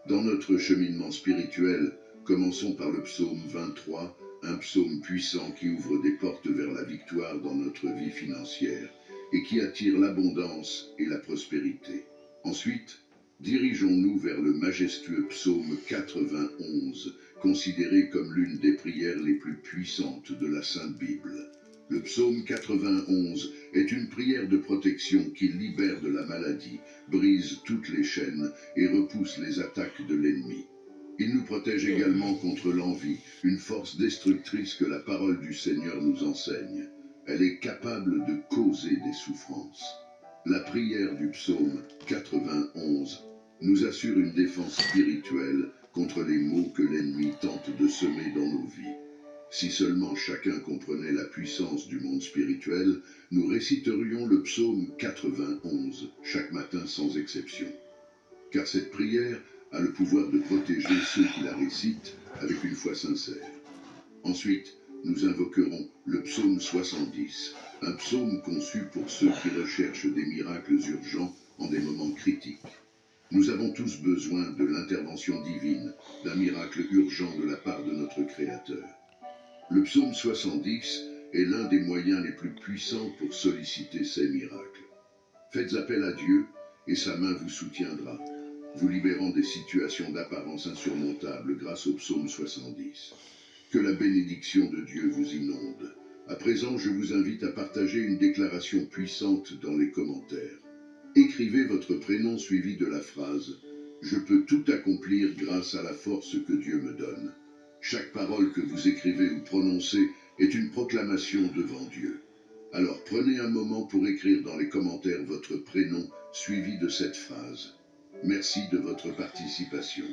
Dans notre cheminement spirituel, commençons par le psaume 23, un psaume puissant qui ouvre des portes vers la victoire dans notre vie financière et qui attire l'abondance et la prospérité. Ensuite, dirigeons-nous vers le majestueux psaume 91, considéré comme l'une des prières les plus puissantes de la Sainte Bible. Le psaume 91 est une prière de protection qui libère de la maladie, brise toutes les chaînes et repousse les attaques de l'ennemi. Il nous protège également contre l'envie, une force destructrice que la parole du Seigneur nous enseigne. Elle est capable de causer des souffrances. La prière du psaume 91 nous assure une défense spirituelle contre les maux que l'ennemi tente de semer dans nos vies. Si seulement chacun comprenait la puissance du monde spirituel, nous réciterions le psaume 91 chaque matin sans exception. Car cette prière a le pouvoir de protéger ceux qui la récitent avec une foi sincère. Ensuite, nous invoquerons le psaume 70, un psaume conçu pour ceux qui recherchent des miracles urgents en des moments critiques. Nous avons tous besoin de l'intervention divine, d'un miracle urgent de la part de notre Créateur. Le psaume 70 est l'un des moyens les plus puissants pour solliciter ces miracles. Faites appel à Dieu et sa main vous soutiendra, vous libérant des situations d'apparence insurmontables grâce au psaume 70. Que la bénédiction de Dieu vous inonde. À présent, je vous invite à partager une déclaration puissante dans les commentaires. Écrivez votre prénom suivi de la phrase « Je peux tout accomplir grâce à la force que Dieu me donne ». Chaque parole que vous écrivez ou prononcez est une proclamation devant Dieu. Alors prenez un moment pour écrire dans les commentaires votre prénom suivi de cette phrase. Merci de votre participation.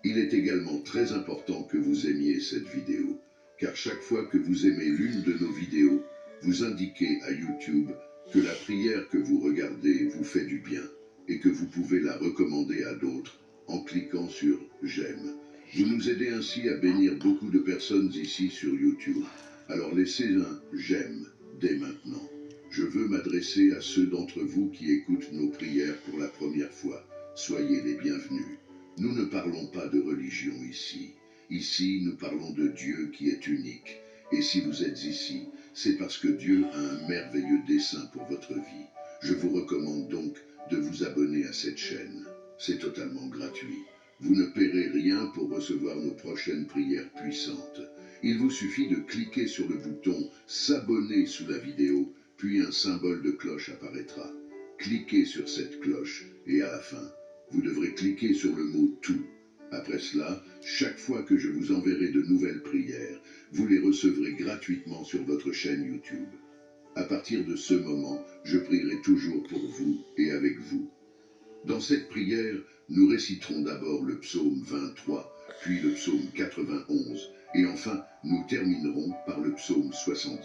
Il est également très important que vous aimiez cette vidéo, car chaque fois que vous aimez l'une de nos vidéos, vous indiquez à YouTube que la prière que vous regardez vous fait du bien et que vous pouvez la recommander à d'autres en cliquant sur « J'aime ». Vous nous aidez ainsi à bénir beaucoup de personnes ici sur YouTube. Alors laissez un « J'aime » dès maintenant. Je veux m'adresser à ceux d'entre vous qui écoutent nos prières pour la première fois. Soyez les bienvenus. Nous ne parlons pas de religion ici. Ici, nous parlons de Dieu qui est unique. Et si vous êtes ici, c'est parce que Dieu a un merveilleux dessein pour votre vie. Je vous recommande donc de vous abonner à cette chaîne. C'est totalement gratuit. Vous ne paierez rien pour recevoir nos prochaines prières puissantes. Il vous suffit de cliquer sur le bouton « S'abonner » sous la vidéo, puis un symbole de cloche apparaîtra. Cliquez sur cette cloche et à la fin, vous devrez cliquer sur le mot « Tout ». Après cela, chaque fois que je vous enverrai de nouvelles prières, vous les recevrez gratuitement sur votre chaîne YouTube. À partir de ce moment, je prierai toujours pour vous et avec vous. Dans cette prière, nous réciterons d'abord le psaume 23, puis le psaume 91, et enfin, nous terminerons par le psaume 70.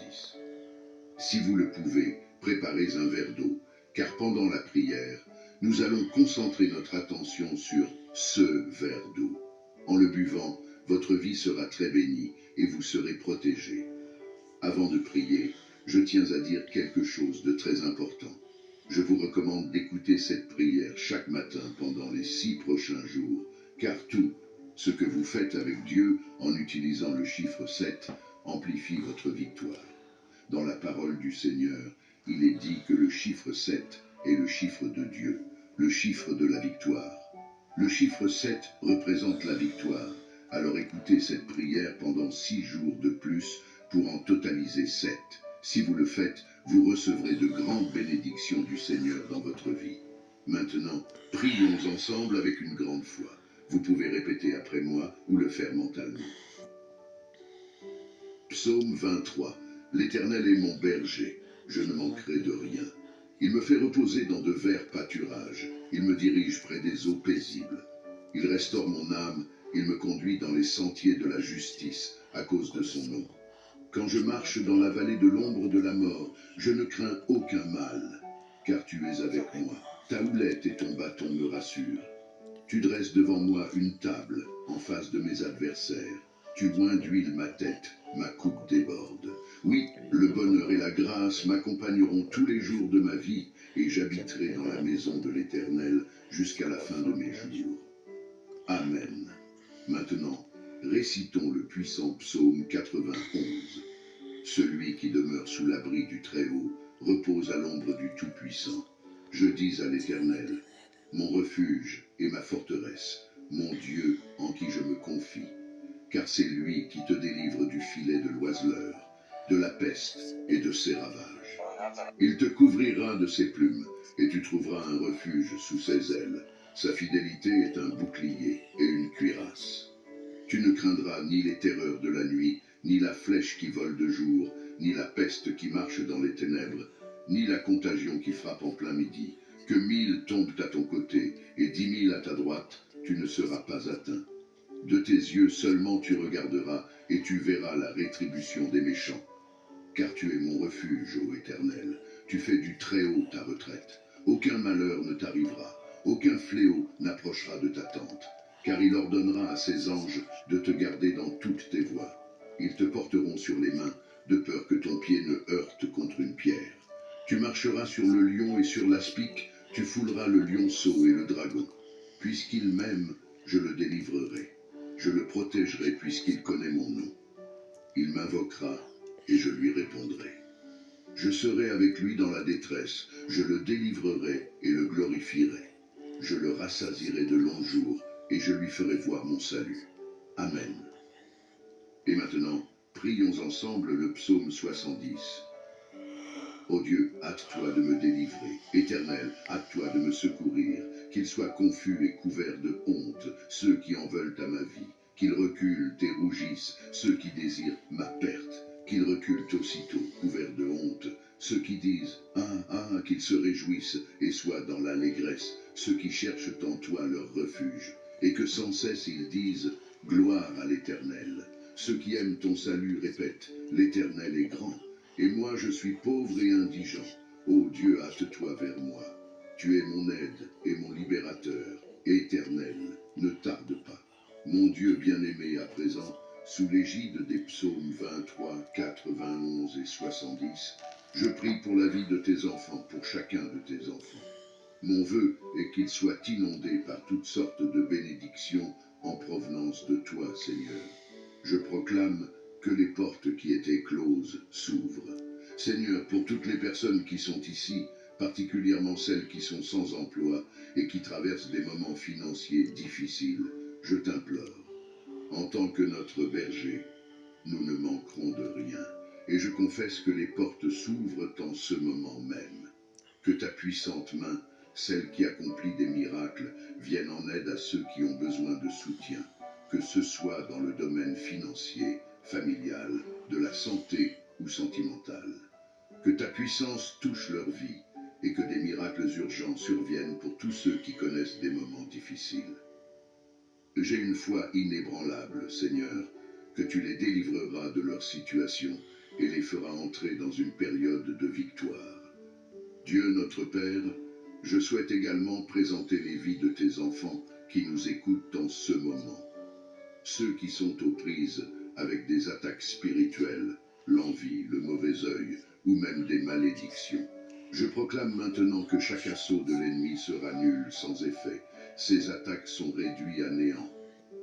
Si vous le pouvez, préparez un verre d'eau, car pendant la prière, nous allons concentrer notre attention sur ce verre d'eau. En le buvant, votre vie sera très bénie et vous serez protégé. Avant de prier, je tiens à dire quelque chose de très important. Je vous recommande d'écouter cette prière chaque matin pendant les 6 prochains jours, car tout ce que vous faites avec Dieu en utilisant le chiffre 7 amplifie votre victoire. Dans la parole du Seigneur, il est dit que le chiffre 7 est le chiffre de Dieu, le chiffre de la victoire. Le chiffre 7 représente la victoire, alors écoutez cette prière pendant 6 jours de plus pour en totaliser 7. Si vous le faites, vous recevrez de grandes bénédictions du Seigneur dans votre vie. Maintenant, prions ensemble avec une grande foi. Vous pouvez répéter après moi ou le faire mentalement. Psaume 23. L'Éternel est mon berger, je ne manquerai de rien. Il me fait reposer dans de verts pâturages, il me dirige près des eaux paisibles. Il restaure mon âme Il me conduit dans les sentiers de la justice à cause de son nom. Quand je marche dans la vallée de l'ombre de la mort, je ne crains aucun mal, car tu es avec moi. Ta houlette et ton bâton me rassurent. Tu dresses devant moi une table en face de mes adversaires. Tu oins d'huile ma tête, ma coupe déborde. Oui, le bonheur et la grâce m'accompagneront tous les jours de ma vie, et j'habiterai dans la maison de l'Éternel jusqu'à la fin de mes jours. Amen. Maintenant, récitons le puissant psaume 91. Celui qui demeure sous l'abri du Très-Haut repose à l'ombre du Tout-Puissant. Je dis à l'Éternel, mon refuge et ma forteresse, mon Dieu en qui je me confie, car c'est lui qui te délivre du filet de l'oiseleur, de la peste et de ses ravages. Il te couvrira de ses plumes, et tu trouveras un refuge sous ses ailes. Sa fidélité est un bouclier et une cuirasse. Tu ne craindras ni les terreurs de la nuit, ni la flèche qui vole de jour, ni la peste qui marche dans les ténèbres, ni la contagion qui frappe en plein midi. Que 1000 tombent à ton côté et 10 000 à ta droite, tu ne seras pas atteint. De tes yeux seulement tu regarderas et tu verras la rétribution des méchants. Car tu es mon refuge, ô Éternel, tu fais du Très-Haut ta retraite. Aucun malheur ne t'arrivera, aucun fléau n'approchera de ta tente, car il ordonnera à ses anges de te garder dans toutes tes voies. Ils te porteront sur les mains, de peur que ton pied ne heurte contre une pierre. Tu marcheras sur le lion et sur l'aspic, tu fouleras le lionceau et le dragon. Puisqu'il m'aime, je le délivrerai. Je le protégerai puisqu'il connaît mon nom. Il m'invoquera et je lui répondrai. Je serai avec lui dans la détresse, je le délivrerai et le glorifierai. Je le rassasierai de longs jours et je lui ferai voir mon salut. Amen. Et maintenant, prions ensemble le psaume 70. Ô Dieu, hâte-toi de me délivrer. Éternel, hâte-toi de me secourir. Qu'ils soient confus et couverts de honte, ceux qui en veulent à ma vie. Qu'ils reculent et rougissent, ceux qui désirent ma perte. Qu'ils reculent aussitôt, couverts de honte, ceux qui disent « Ah, ah », qu'ils se réjouissent et soient dans l'allégresse, ceux qui cherchent en toi leur refuge. Et que sans cesse ils disent « Gloire à l'Éternel ». Ceux qui aiment ton salut répètent « L'Éternel est grand ». Et moi je suis pauvre et indigent. Ô Dieu, hâte-toi vers moi. Tu es mon aide et mon libérateur. Éternel, ne tarde pas. Mon Dieu bien-aimé à présent, sous l'égide des psaumes 23, 91 et 70, je prie pour la vie de tes enfants, pour chacun de tes enfants. Mon vœu est qu'ils soient inondés par toutes sortes de bénédictions en provenance de toi, Seigneur. Je proclame que les portes qui étaient closes s'ouvrent. Seigneur, pour toutes les personnes qui sont ici, particulièrement celles qui sont sans emploi et qui traversent des moments financiers difficiles, je t'implore. En tant que notre berger, nous ne manquerons de rien. Et je confesse que les portes s'ouvrent en ce moment même. Que ta puissante main, celle qui accomplit des miracles, vienne en aide à ceux qui ont besoin de soutien. Que ce soit dans le domaine financier, familial, de la santé ou sentimental. Que ta puissance touche leur vie et que des miracles urgents surviennent pour tous ceux qui connaissent des moments difficiles. J'ai une foi inébranlable, Seigneur, que tu les délivreras de leur situation et les feras entrer dans une période de victoire. Dieu notre Père, je souhaite également présenter les vies de tes enfants qui nous écoutent en ce moment. Ceux qui sont aux prises avec des attaques spirituelles, l'envie, le mauvais œil ou même des malédictions. Je proclame maintenant que chaque assaut de l'ennemi sera nul sans effet. Ces attaques sont réduites à néant.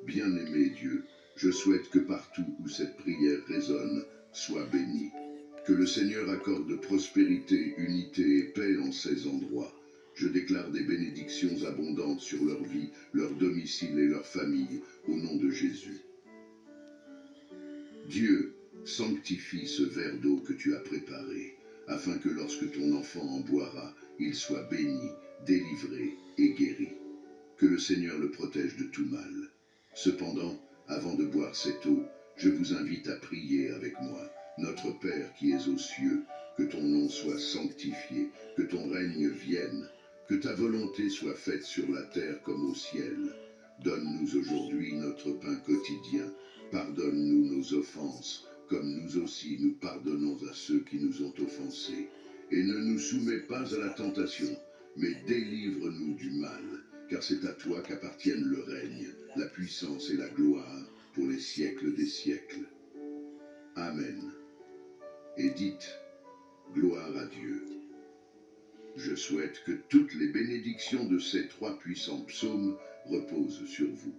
Bien-aimé Dieu, je souhaite que partout où cette prière résonne, soit béni. Que le Seigneur accorde prospérité, unité et paix en ces endroits. Je déclare des bénédictions abondantes sur leur vie, leur domicile et leur famille, au nom de Jésus. Dieu, sanctifie ce verre d'eau que tu as préparé, afin que lorsque ton enfant en boira, il soit béni, délivré et guéri. Que le Seigneur le protège de tout mal. Cependant, avant de boire cette eau, je vous invite à prier avec moi. Notre Père qui es aux cieux, que ton nom soit sanctifié, que ton règne vienne, que ta volonté soit faite sur la terre comme au ciel. Donne-nous aujourd'hui notre pain quotidien. Pardonne-nous nos offenses, comme nous aussi nous pardonnons à ceux qui nous ont offensés. Et ne nous soumets pas à la tentation, mais délivre-nous du mal, car c'est à toi qu'appartiennent le règne, la puissance et la gloire, pour les siècles des siècles. Amen. Et dites, gloire à Dieu. Je souhaite que toutes les bénédictions de ces 3 puissants psaumes reposent sur vous.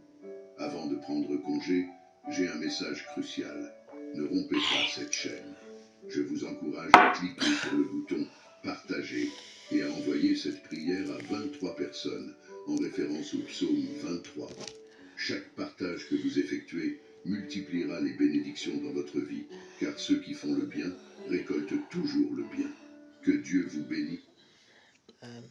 Avant de prendre congé, j'ai un message crucial. Ne rompez pas cette chaîne. Je vous encourage à cliquer sur le bouton « Partager » et à envoyer cette prière à 23 personnes, en référence au psaume 23. Chaque partage que vous effectuez multipliera les bénédictions dans votre vie, car ceux qui font le bien récoltent toujours le bien. Que Dieu vous bénisse. Amen.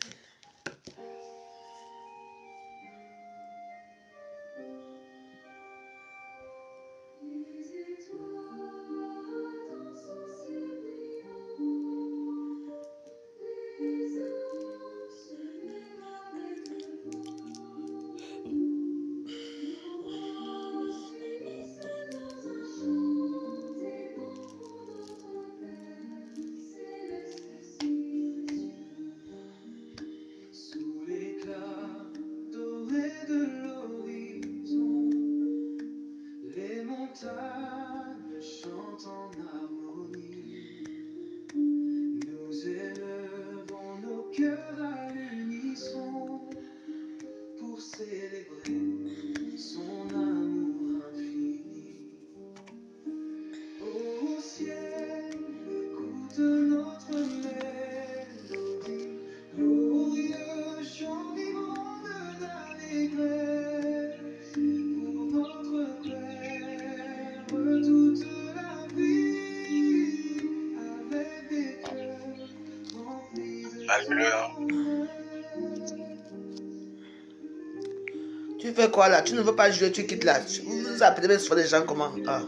Chante en harmonie, nous élevons nos cœurs à l'unisson pour célébrer son amour infini. Au ciel, écoute notre mélodie, glorieux chant vibrant de l'allégresse pour notre Père toute la vie, avec des cœurs remplis de Alléluia. Tu fais quoi là? Tu ne veux pas jouer, tu quittes là. Vous appelez même sur les gens comment? Ah.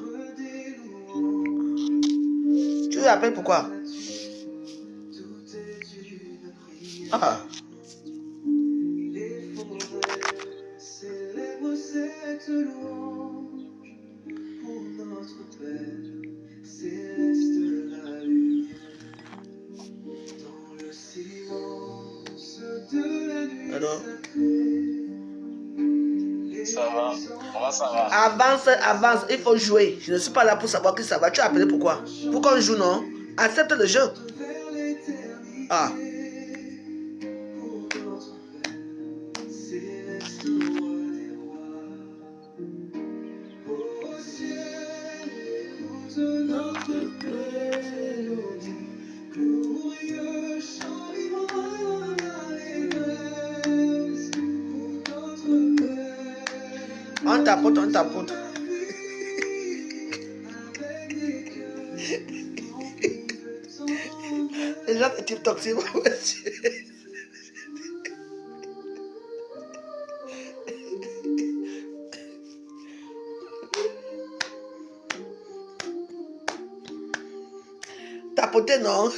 Tu veux appeler pourquoi? Ah. les forêts célèbrent cette louange pour notre Père céleste la lumière. Dans le silence de la nuit Alors? Ça va? Comment ça va? Avance, avance, il faut jouer. Je ne suis pas là pour savoir qui ça va. Tu as appelé pourquoi? Pour qu'on joue, non? Accepte le jeu. vers l'éternité. Ah. Pour notre Père céleste roi des rois. Au ciel, écoute notre mélodie, glorieux chant vibrant d'allégresse pour notre Père. On tapote, on tapote. Avec des cœurs remplis de tendresse. Les gens de TikTok, c'est moi. Tapoter, non?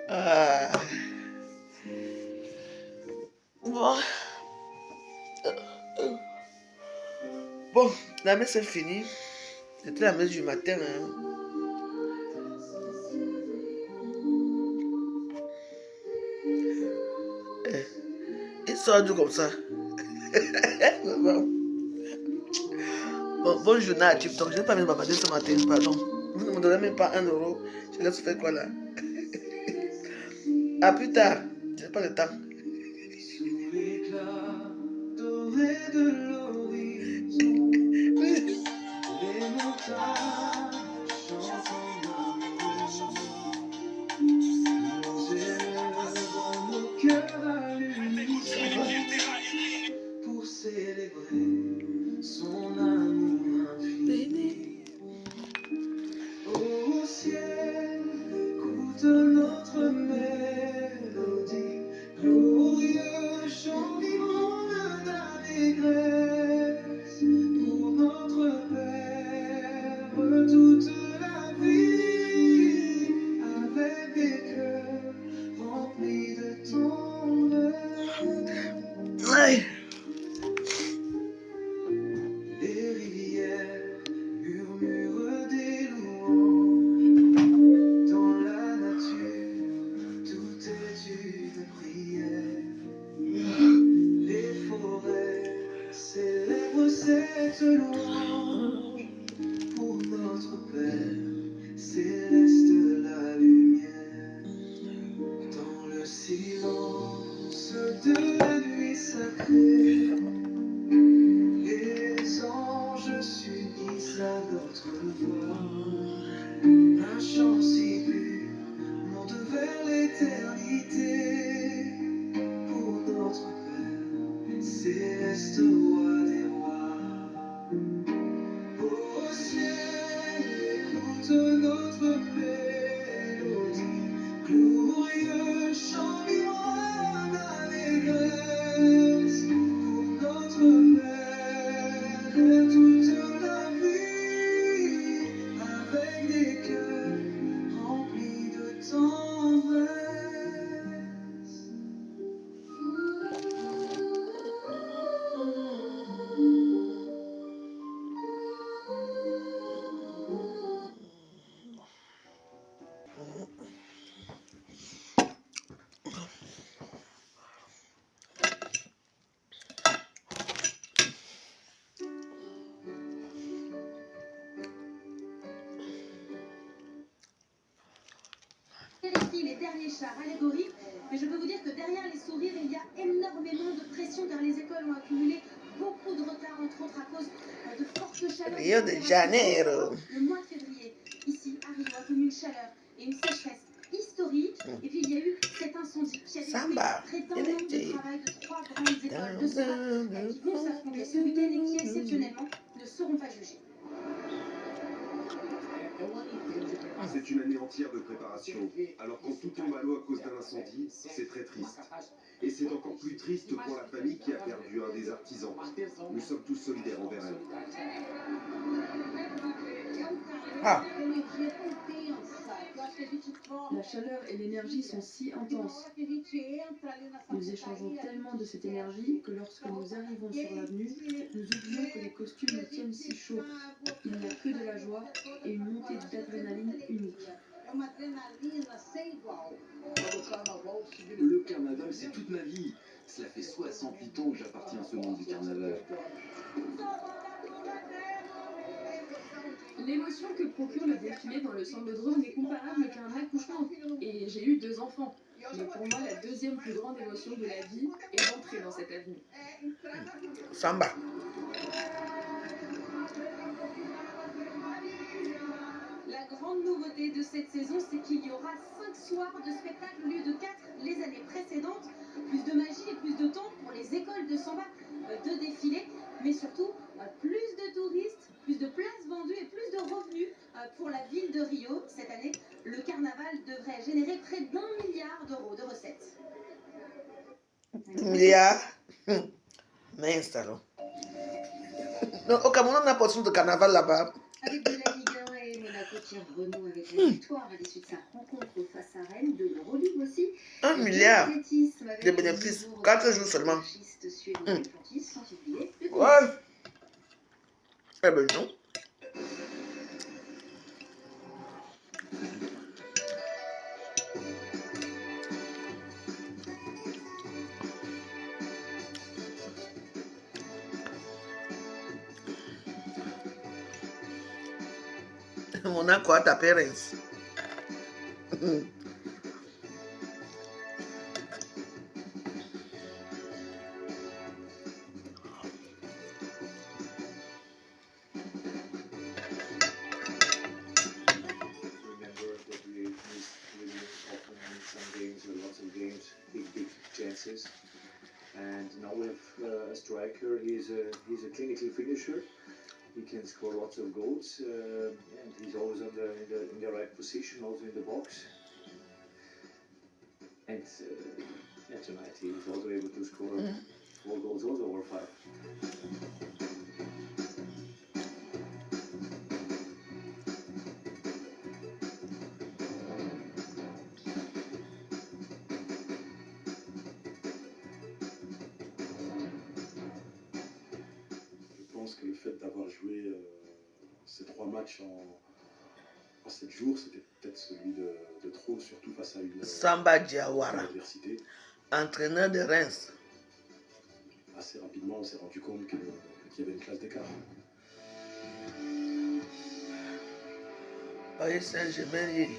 Ah. Bon. Bon, la messe est finie. C'était la messe du matin. Hein. Il sort du comme ça. Bon journée à TikTok. Je n'ai pas mis ma ce matin, pardon. Vous ne me donnez même pas 1 euro. Je laisse faire quoi là? À plus tard. Je n'ai pas le temps. Sous l'éclat doré de l'horizon, les montagnes chantent en harmonie. Nous élevons nos cœurs à l'unisson pour célébrer son amour infini. Au ciel, louange pour notre Père céleste, la lumière dans le silence de la nuit sacrée. Les anges s'unissent à notre voix. Un chant si pur monte vers l'éternité pour notre Père céleste, roi des rois. Au ciel, écoute notre mélodie, glorieux chant vibrant d'allégresse pour notre Père de toute la vie, avec des cœurs remplis de tendresse. Vérifie les derniers chars allégoriques, mais je peux vous dire que derrière les sourires, il y a énormément de pression car les écoles ont accumulé beaucoup de retard, entre autres à cause de fortes chaleurs. Rio de Janeiro. Le mois de février, ici, à Rio, a connu une chaleur et une sécheresse historique. Et puis il y a eu cet incendie qui a détruit Samba, près d'un an de travail de 3 grandes écoles de Samba qui vont s'affronter ce week-end et qui, exceptionnellement, ne seront pas jugées. C'est une année entière de préparation. Alors quand tout tombe à l'eau à cause d'un incendie, c'est très triste. Et c'est encore plus triste pour la famille qui a perdu un des artisans. Nous sommes tous solidaires envers elle. Ah, La chaleur et l'énergie sont si intenses. Nous échangeons tellement de cette énergie que lorsque nous arrivons sur l'avenue, nous oublions que les costumes nous tiennent si chaud. Il n'y a que de la joie et une montée d'adrénaline unique. Le carnaval, c'est toute ma vie. Cela fait 68 ans que j'appartiens à ce monde du carnaval. L'émotion que procure le défilé dans le Sambodrome n'est comparable qu'à un accouchement. Et j'ai eu 2 enfants. Mais pour moi, la deuxième plus grande émotion de la vie est d'entrer dans cette avenue. Samba. La grande nouveauté de cette saison, c'est qu'il y aura 5 soirs de spectacle au lieu de 4 les années précédentes. Plus de magie et plus de temps pour les écoles de samba de défiler, mais surtout plus de touristes, plus de places vendues et plus de revenus pour la ville de Rio. Cette année, le carnaval devrait générer près d'1 milliard d'euros de recettes. Milliard. Mais installons. Donc, au Cameroun, on a portion de carnaval là-bas. Avec de la Ligue 1 et Monaco qui renoue avec la victoire à l'issue de sa rencontre face à Rennes, de l'Euroleague aussi. 1 milliard de bénéfices. 4 jours seulement. Ouais. Eh ben non. Monaco a tapé Reims. Remember that we often miss some games, lots of games, big chances. And now we have a striker. He's a clinical finisher. He can score lots of goals, and he's always in the right position, also in the box. And tonight he was also able to score 4 goals, also over 5. Je pense que le fait d'avoir joué ces 3 matchs en 7 jours, c'était peut-être celui de trop, surtout face à une Samba Diawara, adversité. entraîneur de Reims. Assez rapidement, on s'est rendu compte qu'il y avait une classe d'écart. Paris Saint-Germain, Lille.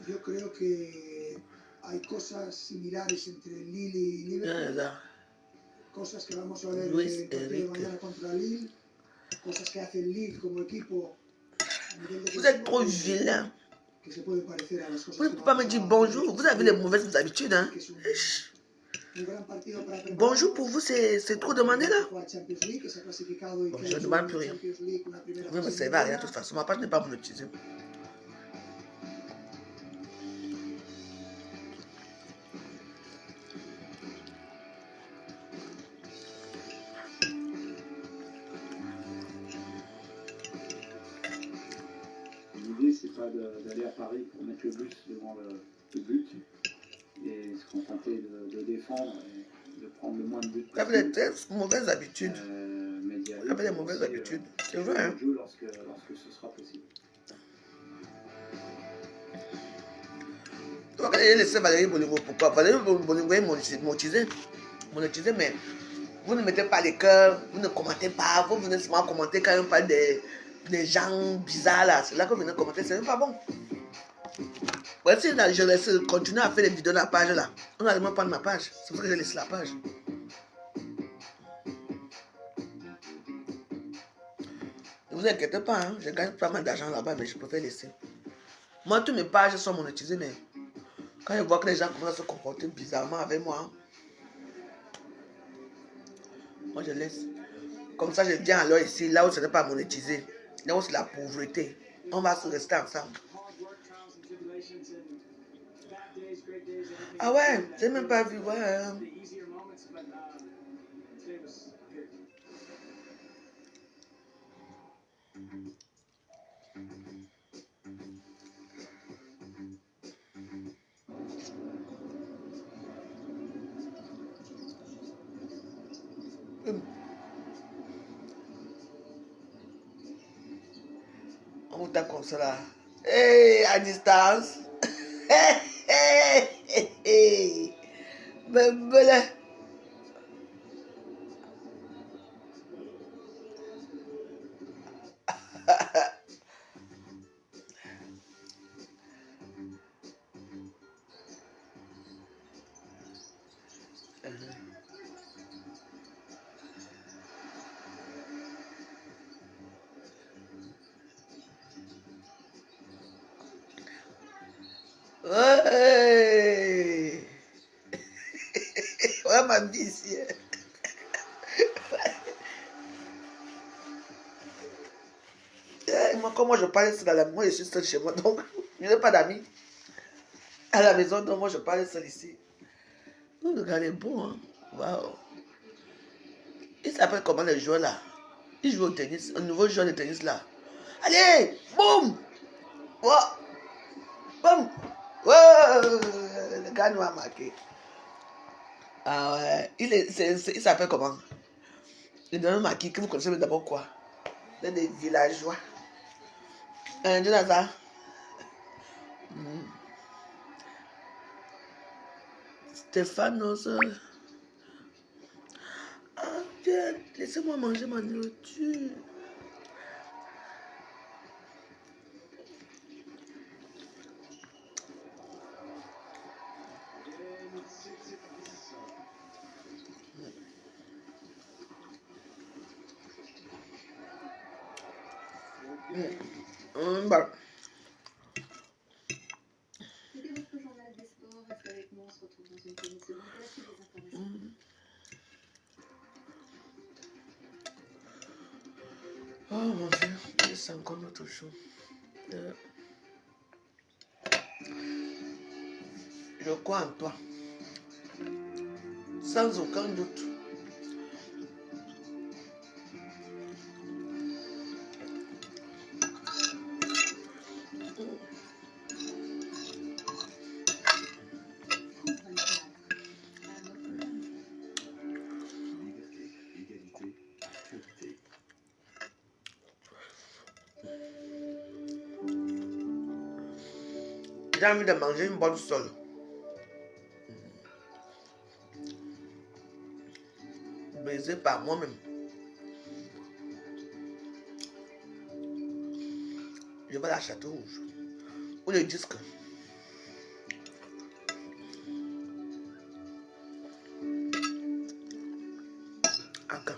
Yo creo que hay cosas similares entre Lille y Liverpool. Cosas que vamos a ver en el partido de mañana contra Lille. Cosas que hace Lille como equipo. Vous êtes trop vilain. Que se pueden parecer a las cosas Vous ne pouvez pas me dire bonjour. Vous avez les mauvaises habitudes. Hein? Bonjour pour vous, c'est trop demandé là. Bon, je ne demande plus rien. Vous ne me servez à rien de toute façon. Ma page n'est pas monétisée. L'idée, c'est pas d'aller à Paris pour mettre le bus devant le but et se contenter de défendre et de prendre le moins de buts. Vous avez des très mauvaises habitudes. Vous avez des mauvaises habitudes. C'est vrai, hein? Lorsque ce sera possible. Vous allez laisser Valérie Bolingo. Pourquoi? Valérie Bolingo est monétisée, mais vous ne mettez pas les cœurs, vous ne commentez pas, vous venez seulement commenter quand on parle des gens bizarres là. C'est là que vous venez commenter, c'est même pas bon. Voici, là, je laisse continuer à faire les vidéos de la page là. On n'allait même prendre ma page, c'est pour ça que j'ai laissé la page. Ne vous inquiétez pas, hein? Je gagne pas mal d'argent là-bas, mais je préfère laisser. Moi, toutes mes pages sont monétisées, mais quand je vois que les gens commencent à se comporter bizarrement avec moi, moi je laisse. Comme ça, je viens alors ici, là où ce n'est pas monétisé, là où c'est la pauvreté. On va se rester ensemble. Ah ouais, j'ai même pas vu, ouais. On vous tape comme ça là. Hey, à distance. Hey, hey, hey, hey. Bébé. Ouais. Ouais, ma vie ici. Moi, comme moi, je parle seul à la maison, moi, je suis seul chez moi, donc je n'ai pas d'amis à la maison, donc moi, je parle seul ici. Le gars est bon, hein. Waouh. Il s'appelle comment le joueur là? Il joue au tennis, un nouveau joueur de tennis là. Allez, boum! Oh. Boum! Ouais, le gars nous a marqué. Ah ouais, il s'appelle comment? Il donne marqué que vous connaissez d'abord quoi? Des villageois. Jonathan. Stéphanos. Ah Dieu, laissez-moi manger ma nourriture. Bah. C'était votre journal des sports. Restez avec moi, on se retrouve dans une poignée de secondes. Voici des informations. Oh mon Dieu, c'est encore notre chose. Je crois en toi. Sans aucun doute. J'ai envie de manger une bonne sole. Brisée par moi-même. Je vais à la Château Rouge. Ou le disque. Aka.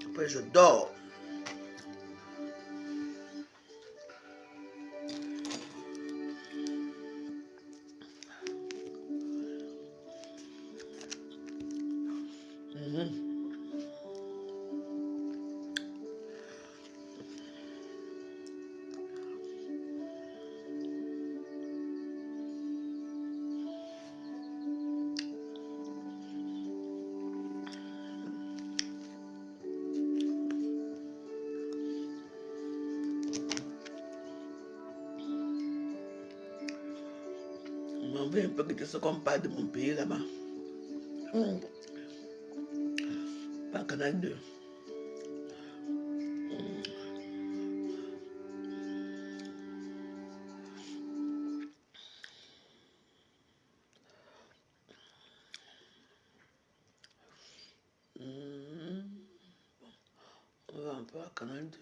Après, je dors. On veut un peu quitter ce qu'on parle de mon pays là-bas. Pas Canal 2. On va un peu à Canal 2.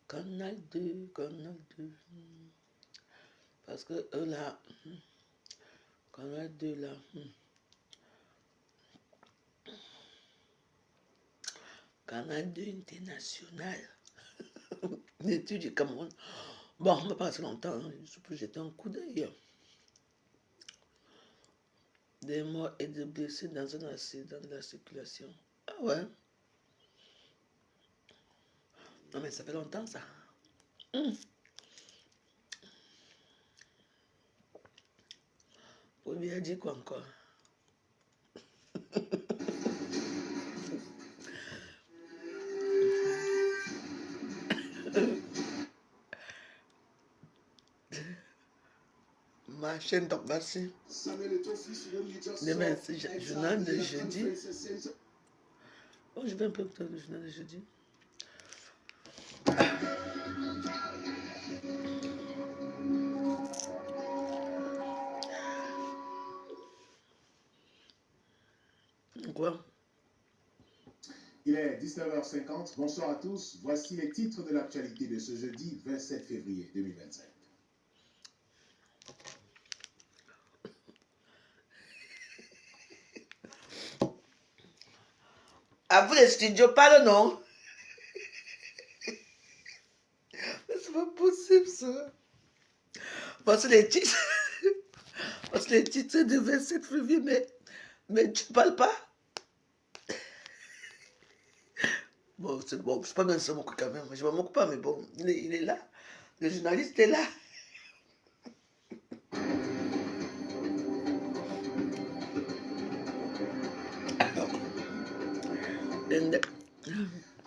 Canal 2, Canal 2. Parce que eux là, Canal 2 là, Canal 2 international, l'étude du Cameroun. Bon, on va pas passer longtemps, hein. Je peux jeter un coup d'œil. Des morts et des blessés dans un accident de la circulation. Ah ouais. Non mais ça fait longtemps ça. Vous lui avez dit quoi encore? Ma chaîne donc merci. Demain c'est journal de jeudi. Oh, je vais un peu plus tard le journal de jeudi. Quoi? Il est 19h50. Bonsoir à tous. Voici les titres de l'actualité de ce jeudi 27 février 2025. À vous les studios, parle non? C'est pas possible ça. Voici les titres. Voici les titres de 27 février, mais tu parles pas? Bon, c'est bon, c'est pas bien ça mon coup quand même. Je me moque pas, mais bon, il est là. Le journaliste est là.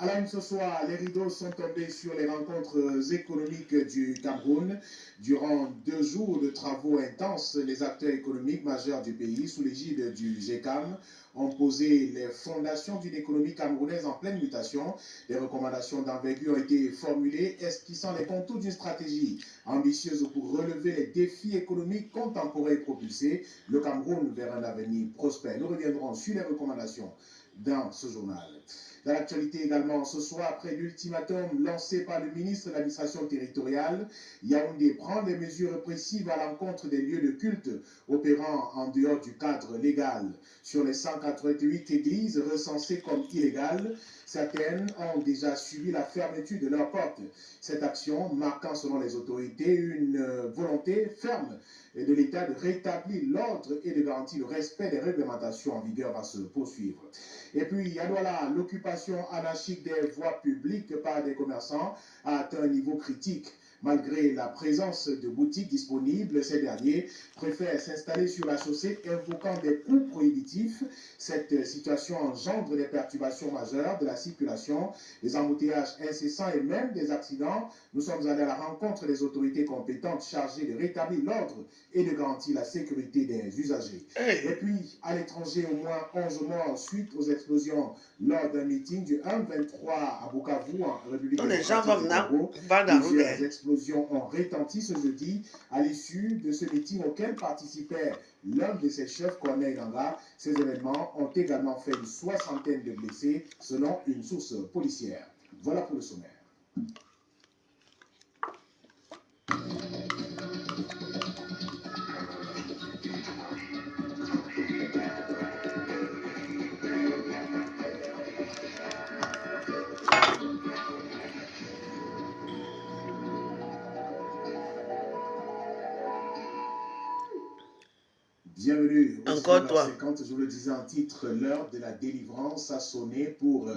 À la une ce soir, les rideaux sont tombés sur les rencontres économiques du Cameroun. Durant 2 jours de travaux intenses, les acteurs économiques majeurs du pays, sous l'égide du GECAM, ont posé les fondations d'une économie camerounaise en pleine mutation. Des recommandations d'envergure ont été formulées, esquissant les contours d'une stratégie ambitieuse pour relever les défis économiques contemporains et propulser le Cameroun vers un avenir prospère. Nous reviendrons sur les recommandations dans ce journal. Dans l'actualité également, ce soir, après l'ultimatum lancé par le ministre de l'administration territoriale, Yaoundé prend des mesures répressives à l'encontre des lieux de culte opérant en dehors du cadre légal. Sur les 188 églises recensées comme illégales, certaines ont déjà subi la fermeture de leurs portes. Cette action marquant, selon les autorités, une volonté ferme de l'État de rétablir l'ordre et de garantir le respect des réglementations en vigueur va se poursuivre. Et puis, à Douala, l'occupation anarchique des voies publiques par des commerçants a atteint un niveau critique. Malgré la présence de boutiques disponibles, ces derniers préfèrent s'installer sur la chaussée invoquant des coûts prohibitifs. Cette situation engendre des perturbations majeures de la circulation, des embouteillages incessants et même des accidents. Nous sommes allés à la rencontre des autorités compétentes chargées de rétablir l'ordre et de garantir la sécurité des usagers. Et puis, à l'étranger, au moins 11 morts suite aux explosions lors d'un meeting du 1-23 à Bukavu, en République démocratique du Congo. Plusieurs explosions ont retenti ce jeudi à l'issue de ce meeting auquel participait l'un de ses chefs, Corneille Nangaa. Ces événements ont également fait une 60aine de blessés, selon une source policière. Voilà pour le sommaire. Bienvenue. Encore toi. 50, je le disais en titre, l'heure de la délivrance a sonné pour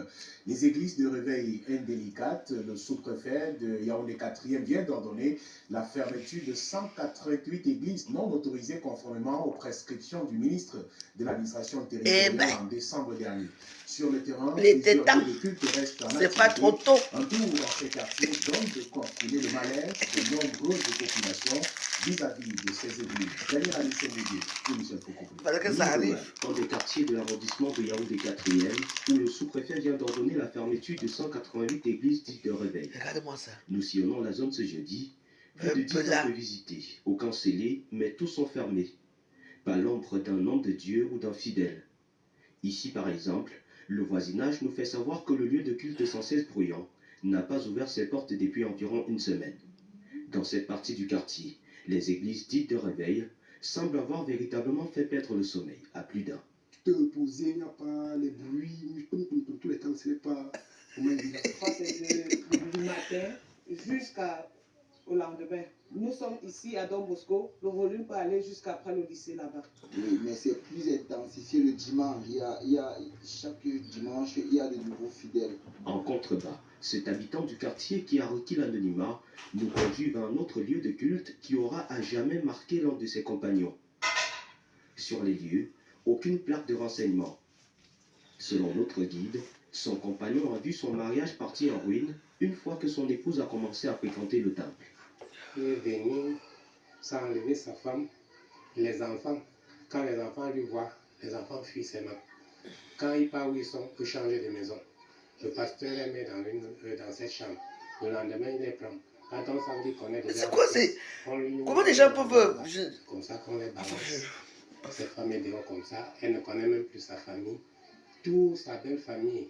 les églises de réveil indélicates. Le sous-préfet de Yaoundé 4e vient d'ordonner la fermeture de 188 églises non autorisées conformément aux prescriptions du ministre de l'administration territoriale en décembre dernier. Sur le terrain, les tétans, c'est pas trop tôt. Un tour dans ces quartiers donne de contrôler le malaise de nombreuses populations vis-à-vis de ces églises. Daniel Alissé-Médier et Michel Foucault. Fallait que ça arrive. Dans des quartiers de l'arrondissement de Yaoundé 4e, où le sous-préfet vient d'ordonner la fermeture de 188 églises dites de réveil. Regardez-moi ça. Nous sillonnons la zone ce jeudi. Plus de 10 ans de visiter. Aucun scellé, mais tous sont fermés. Pas l'ombre d'un nom de Dieu ou d'un fidèle. Ici, par exemple, le voisinage nous fait savoir que le lieu de culte sans cesse bruyant n'a pas ouvert ses portes depuis environ une semaine. Dans cette partie du quartier, les églises dites de réveil semblent avoir véritablement fait perdre le sommeil à plus d'un. Te reposer, il n'y a pas les bruits, tous les temps, c'est pas... C'est du matin jusqu'au lendemain. Nous sommes ici à Don Bosco, le volume peut aller jusqu'après le lycée là-bas. Oui, mais c'est plus intensifié le dimanche. Chaque dimanche, il y a de nouveaux fidèles. En contrebas, cet habitant du quartier qui a requis l'anonymat nous conduit vers un autre lieu de culte qui aura à jamais marqué l'un de ses compagnons. Sur les lieux, aucune plaque de renseignement. Selon notre guide, son compagnon a vu son mariage partir en ruine une fois que son épouse a commencé à fréquenter le temple. Il est venu sans enlever sa femme, les enfants. Quand les enfants lui voient, les enfants fuient ses mains. Quand il part où ils sont, pour changer de maison. Le pasteur les met dans cette chambre. Le lendemain, il les prend. Quand on s'en dit qu'on est déjà... C'est quoi c'est... Comment les gens peuvent... Comme ça qu'on les balance. Cette femme est dehors comme ça. Elle ne connaît même plus sa famille. Toute sa belle famille.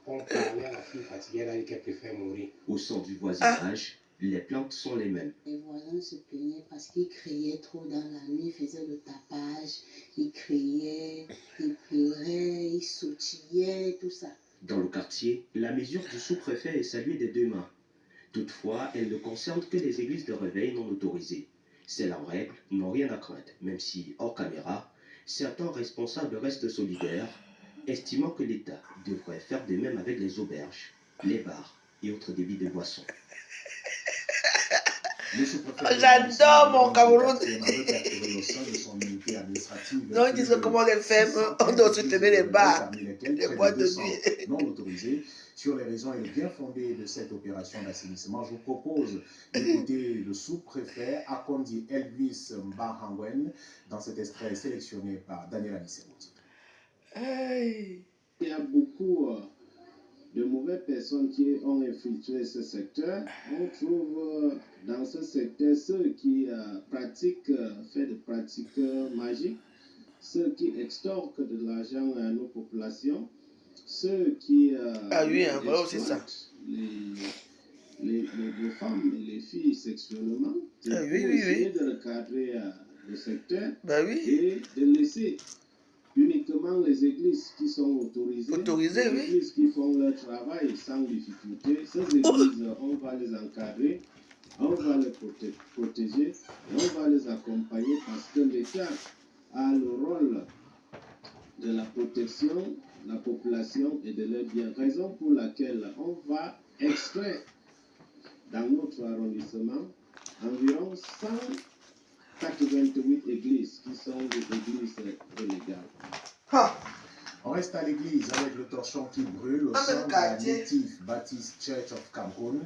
On parlait à la fille fatiguée, elle a dit qu'elle préfère mourir. Au sein du voisinage, les plaintes sont les mêmes. Les voisins se plaignaient parce qu'ils criaient trop dans la nuit, ils faisaient le tapage, ils criaient, ils pleuraient, ils sautillaient, tout ça. Dans le quartier, la mesure du sous-préfet est saluée des deux mains. Toutefois, elle ne concerne que les églises de réveil non autorisées. Celles en règle n'ont rien à craindre, même si, hors caméra, certains responsables restent solidaires, estimant que l'État devrait faire de même avec les auberges, les bars et autres débits de boissons. J'adore mon Cameroun. Non, ils disent que comment les femmes, on doit soutenir les bars, les boîtes de nuit. Non autorisées. Sur les raisons et le bien fondé de cette opération d'assainissement, je vous propose d'écouter le sous-préfet Akondi Elvis Mbahangwen dans cet extrait sélectionné par Daniel Anisserouti. Il y a beaucoup de mauvaises personnes qui ont infiltré ce secteur. On trouve dans ce secteur ceux qui pratiquent, fait des pratiques magiques, ceux qui extorquent de l'argent à nos populations, ceux qui exploitent les femmes et les filles sexuellement. Essayer de recadrer le secteur et de laisser uniquement les églises qui sont autorisées, les églises qui font leur travail sans difficulté. Ces églises, on va les encadrer, on va les protéger et on va les accompagner parce que l'État a le rôle de la protection de la population et de leurs biens. Raison pour laquelle on va extraire dans notre arrondissement environ 188 églises qui sont des églises illégales. On reste à l'église avec le torchon qui brûle au sein de la Native Baptist Church of Cameroon.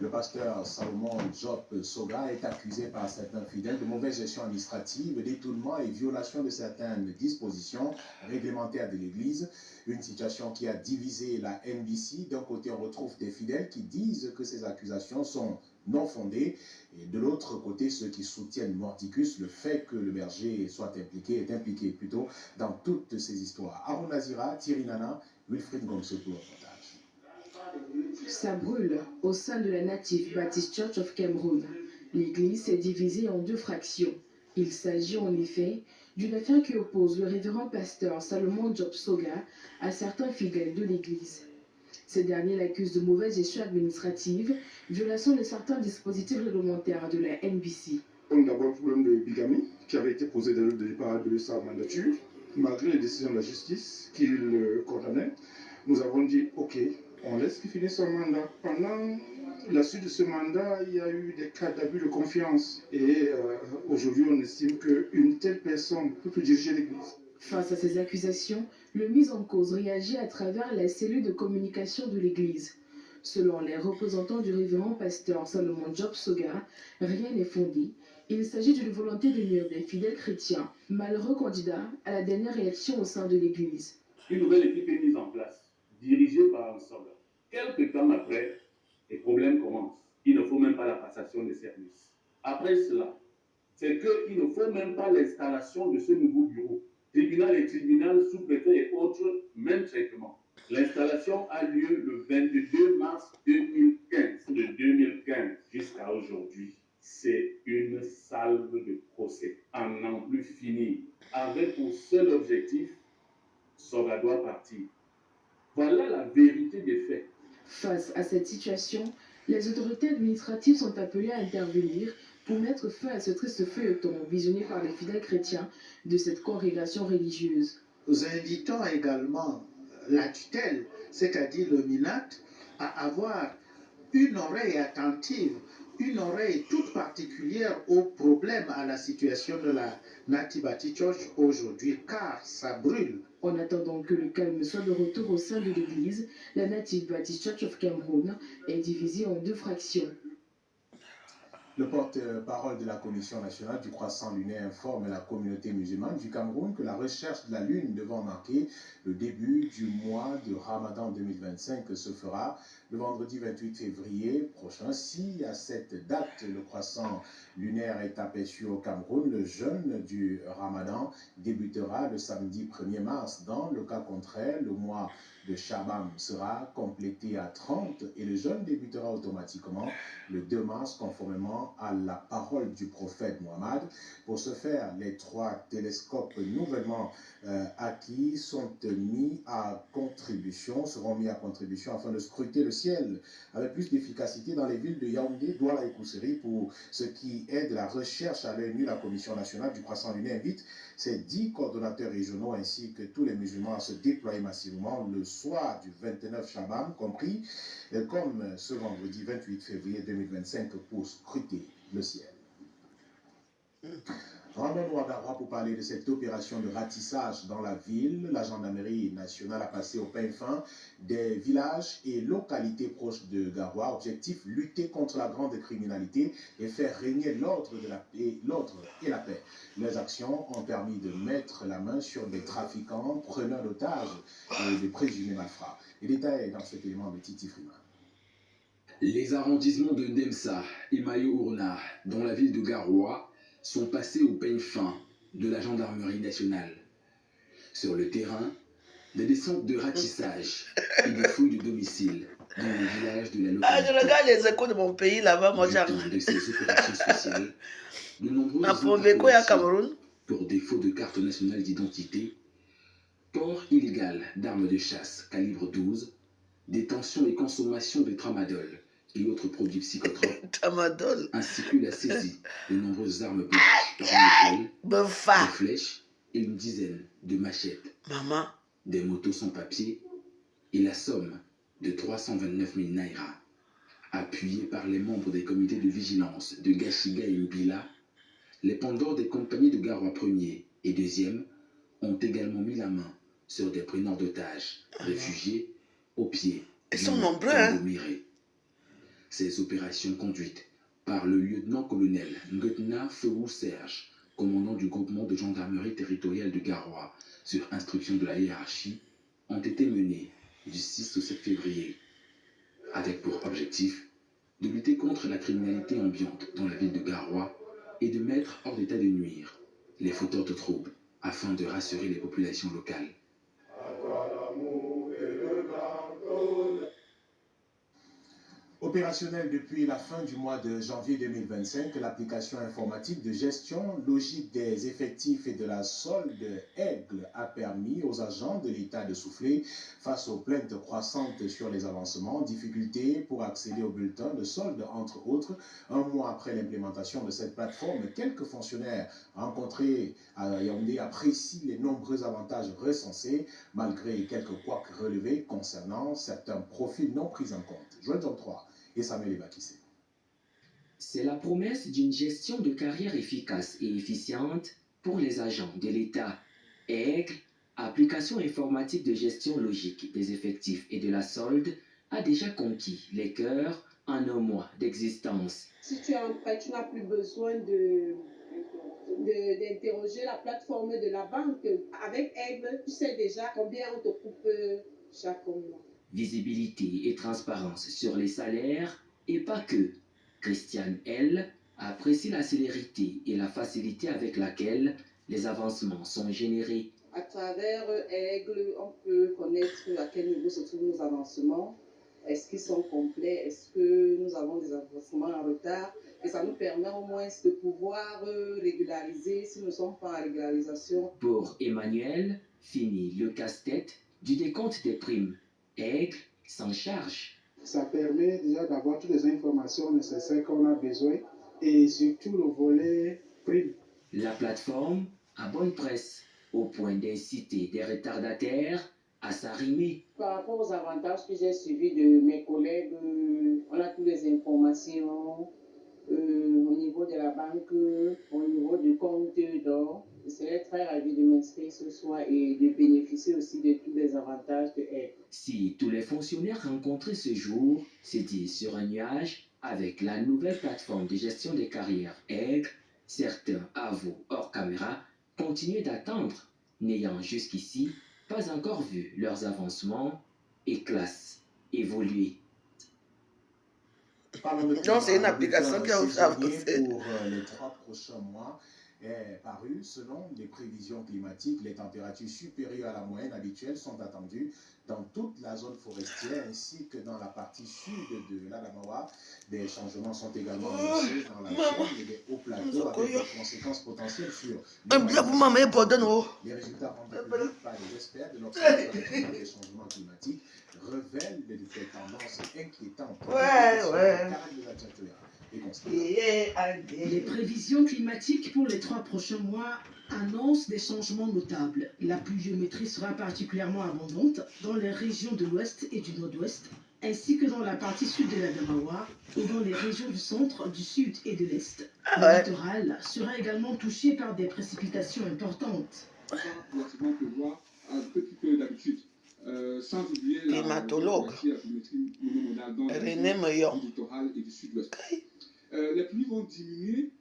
Le pasteur Salomon Job Soga est accusé par certains fidèles de mauvaise gestion administrative, détournement et violation de certaines dispositions réglementaires de l'église. Une situation qui a divisé la NBC. D'un côté, on retrouve des fidèles qui disent que ces accusations sont non fondées. Et de l'autre côté, ceux qui soutiennent Mordicus, le fait que le berger soit impliqué, est impliqué plutôt dans toutes ces histoires. Arun Nazira, Thierry Nana, Wilfried Gomsoto, reportage. Ça brûle au sein de la Native Baptist Church of Cameroon. L'église est divisée en deux fractions. Il s'agit en effet d'une affaire qui oppose le révérend pasteur Salomon Job Soga à certains fidèles de l'église. Ces derniers l'accusent de mauvaise gestion administrative, violation de certains dispositifs réglementaires de la NBC. On a d'abord le problème de bigamie qui avait été posé dès le départ de sa mandature. Malgré les décisions de la justice qui le condamnaient, nous avons dit ok, on laisse qu'il finisse son mandat. Pendant la suite de ce mandat, il y a eu des cas d'abus de confiance. Et aujourd'hui, on estime qu'une telle personne peut plus diriger l'Église. Face à ces accusations, le mis en cause réagit à travers la cellule de communication de l'Église. Selon les représentants du révérend pasteur Salomon Job Soga, rien n'est fondé. Il s'agit d'une volonté de nuire des fidèles chrétiens, malheureux candidats à la dernière élection au sein de l'Église. Une nouvelle équipe est mise en place, dirigée par un soldat. Quelques temps après, les problèmes commencent. Il ne faut même pas la passation des services. Après cela, c'est qu'il ne faut même pas l'installation de ce nouveau bureau. Tribunal et tribunal, sous-préfet et autres, même traitement. L'installation a lieu le 22 mars 2015. De 2015 jusqu'à aujourd'hui, c'est une salve de procès. À n'en plus finir, avec pour seul objectif, Soga doit partir. Voilà la vérité des faits. Face à cette situation, les autorités administratives sont appelées à intervenir pour mettre fin à ce triste feuilleton visionné par les fidèles chrétiens de cette congrégation religieuse. Nous invitons également la tutelle, c'est-à-dire le MINAT, à avoir une oreille attentive, une oreille toute particulière aux problèmes, à la situation de la Native Baptist Church aujourd'hui, car ça brûle. En attendant que le calme soit de retour au sein de l'Église, la Native Baptist Church of Cameroon est divisée en deux fractions. Le porte-parole de la Commission nationale du croissant lunaire informe la communauté musulmane du Cameroun que la recherche de la lune devant marquer le début du mois de Ramadan 2025 se fera le vendredi 28 février prochain. Si à cette date le croissant lunaire est aperçu au Cameroun, le jeûne du Ramadan débutera le samedi 1er mars. Dans le cas contraire, le mois de Shaban sera complété à 30 et le jeûne débutera automatiquement le 2 mars conformément à la parole du prophète Mohammed. Pour ce faire, les 3 télescopes nouvellement acquis seront mis à contribution afin de scruter le ciel avec plus d'efficacité dans les villes de Yaoundé, Douala et Kousseri. Pour ce qui est de la recherche à l'œil nu, la Commission nationale du croissant lunaire invite ses 10 coordonnateurs régionaux ainsi que tous les musulmans à se déployer massivement le soir du 29 Shaban compris, comme ce vendredi 28 février 2025 pour scruter le ciel. Rendons-nous à Garoua pour parler de cette opération de ratissage dans la ville. La gendarmerie nationale a passé au peigne fin des villages et localités proches de Garoua. Objectif, lutter contre la grande criminalité et faire régner l'ordre et la paix. Les actions ont permis de mettre la main sur des trafiquants, preneurs d'otages et de présumés malfrats. Les détails dans cet élément de Titi Freeman. Les arrondissements de Ndemsa et Mayo-Ourna, dans la ville de Garoua, sont passés au peigne fin de la gendarmerie nationale. Sur le terrain, des descentes de ratissage et des fouilles de domicile dans les villages de la localité. Ah, je regarde les échos de mon pays là-bas, moi j'arrive. De ces opérations spéciales, de nombreux pour défaut de carte nationale d'identité, port illégal d'armes de chasse calibre 12, détention et consommation de tramadol et autres produits psychotropes, ainsi que la saisie de nombreuses armes blanches, des flèches et une dizaine de machettes, des motos sans papier et la somme de 329 000 naira. Appuyés par les membres des comités de vigilance de Gashiga et Mbila, les pendants des compagnies de Garoua 1er et 2e ont également mis la main sur des preneurs d'otages réfugiés au pied. Ils sont nombreux, hein? Ces opérations conduites par le lieutenant-colonel Ngotna Feou Serge, commandant du groupement de gendarmerie territoriale de Garoua, sur instruction de la hiérarchie, ont été menées du 6 au 7 février, avec pour objectif de lutter contre la criminalité ambiante dans la ville de Garoua et de mettre hors d'état de nuire les fauteurs de troubles afin de rassurer les populations locales. Opérationnelle depuis la fin du mois de janvier 2025, l'application informatique de gestion logique des effectifs et de la solde Aigle a permis aux agents de l'État de souffler face aux plaintes croissantes sur les avancements, difficultés pour accéder au bulletin de solde, entre autres. Un mois après l'implémentation de cette plateforme, quelques fonctionnaires rencontrés à Yaoundé apprécient les nombreux avantages recensés, malgré quelques couacs relevés concernant certains profils non pris en compte. Joël John 3 et Samuel Ebakissé. C'est la promesse d'une gestion de carrière efficace et efficiente pour les agents de l'État. Aigle, application informatique de gestion logique des effectifs et de la solde, a déjà conquis les cœurs en un mois d'existence. Si tu as un prêt, tu n'as plus besoin d'interroger la plateforme de la banque. Avec Aigle, tu sais déjà combien on te coupe chaque mois. Visibilité et transparence sur les salaires, et pas que. Christiane, elle, apprécie la célérité et la facilité avec laquelle les avancements sont générés. À travers Aigle, on peut connaître à quel niveau se trouvent nos avancements. Est-ce qu'ils sont complets? Est-ce que nous avons des avancements en retard? Et ça nous permet au moins de pouvoir régulariser si nous ne sommes pas en régularisation. Pour Emmanuel, fini le casse-tête du décompte des primes. Aigle s'en charge. Ça permet déjà d'avoir toutes les informations nécessaires qu'on a besoin et surtout le volet prime. La plateforme a bonne presse au point d'inciter des retardataires à s'arrimer. Par rapport aux avantages que j'ai suivis de mes collègues, on a toutes les informations au niveau de la banque, au niveau du compte d'or. Je serais très ravi de m'inscrire ce soir et de bénéficier aussi de tous les avantages de Aigle. Si tous les fonctionnaires rencontrés ce jour se disent sur un nuage avec la nouvelle plateforme de gestion des carrières Aigle, certains avouent hors caméra continuer d'attendre, n'ayant jusqu'ici pas encore vu leurs avancements et classes évoluer. Non, c'est une application qui a avancé. Pour les 3 prochains mois est paru. Selon les prévisions climatiques, les températures supérieures à la moyenne habituelle sont attendues dans toute la zone forestière ainsi que dans la partie sud de l'Adamawa. Des changements sont également annoncés dans la chaîne et des hauts plateaux avec des conséquences potentielles sur les résultats rendus publics par les experts de l'Observatoire des changements climatiques révèlent des tendances inquiétantes. Les prévisions climatiques pour les 3 prochains mois annoncent des changements notables. La pluviométrie sera particulièrement abondante dans les régions de l'ouest et du nord-ouest, ainsi que dans la partie sud de la Damawa et dans les régions du centre, du sud et de l'est. Le littoral sera également touché par des précipitations importantes. Relativement pleuvoir un petit peu d'habitude. Sans oublier la pluviométrie monomodale dans du littoral et du sud-ouest. Les pluies vont diminuer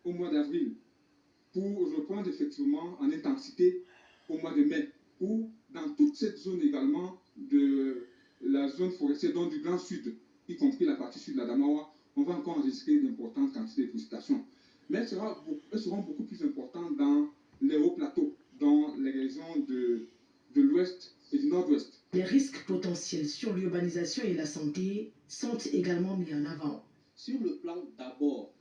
au mois d'avril pour reprendre effectivement en intensité au mois de mai, ou dans toute cette zone également de la zone forestière, donc du Grand Sud, y compris la partie sud de la Damawa, on va encore enregistrer d'importantes quantités de précipitations. Mais elles seront beaucoup plus importantes dans les hauts plateaux, dans les régions de l'ouest et du nord-ouest. Les risques potentiels sur l'urbanisation et la santé sont également mis en avant. Sur le plan d'abord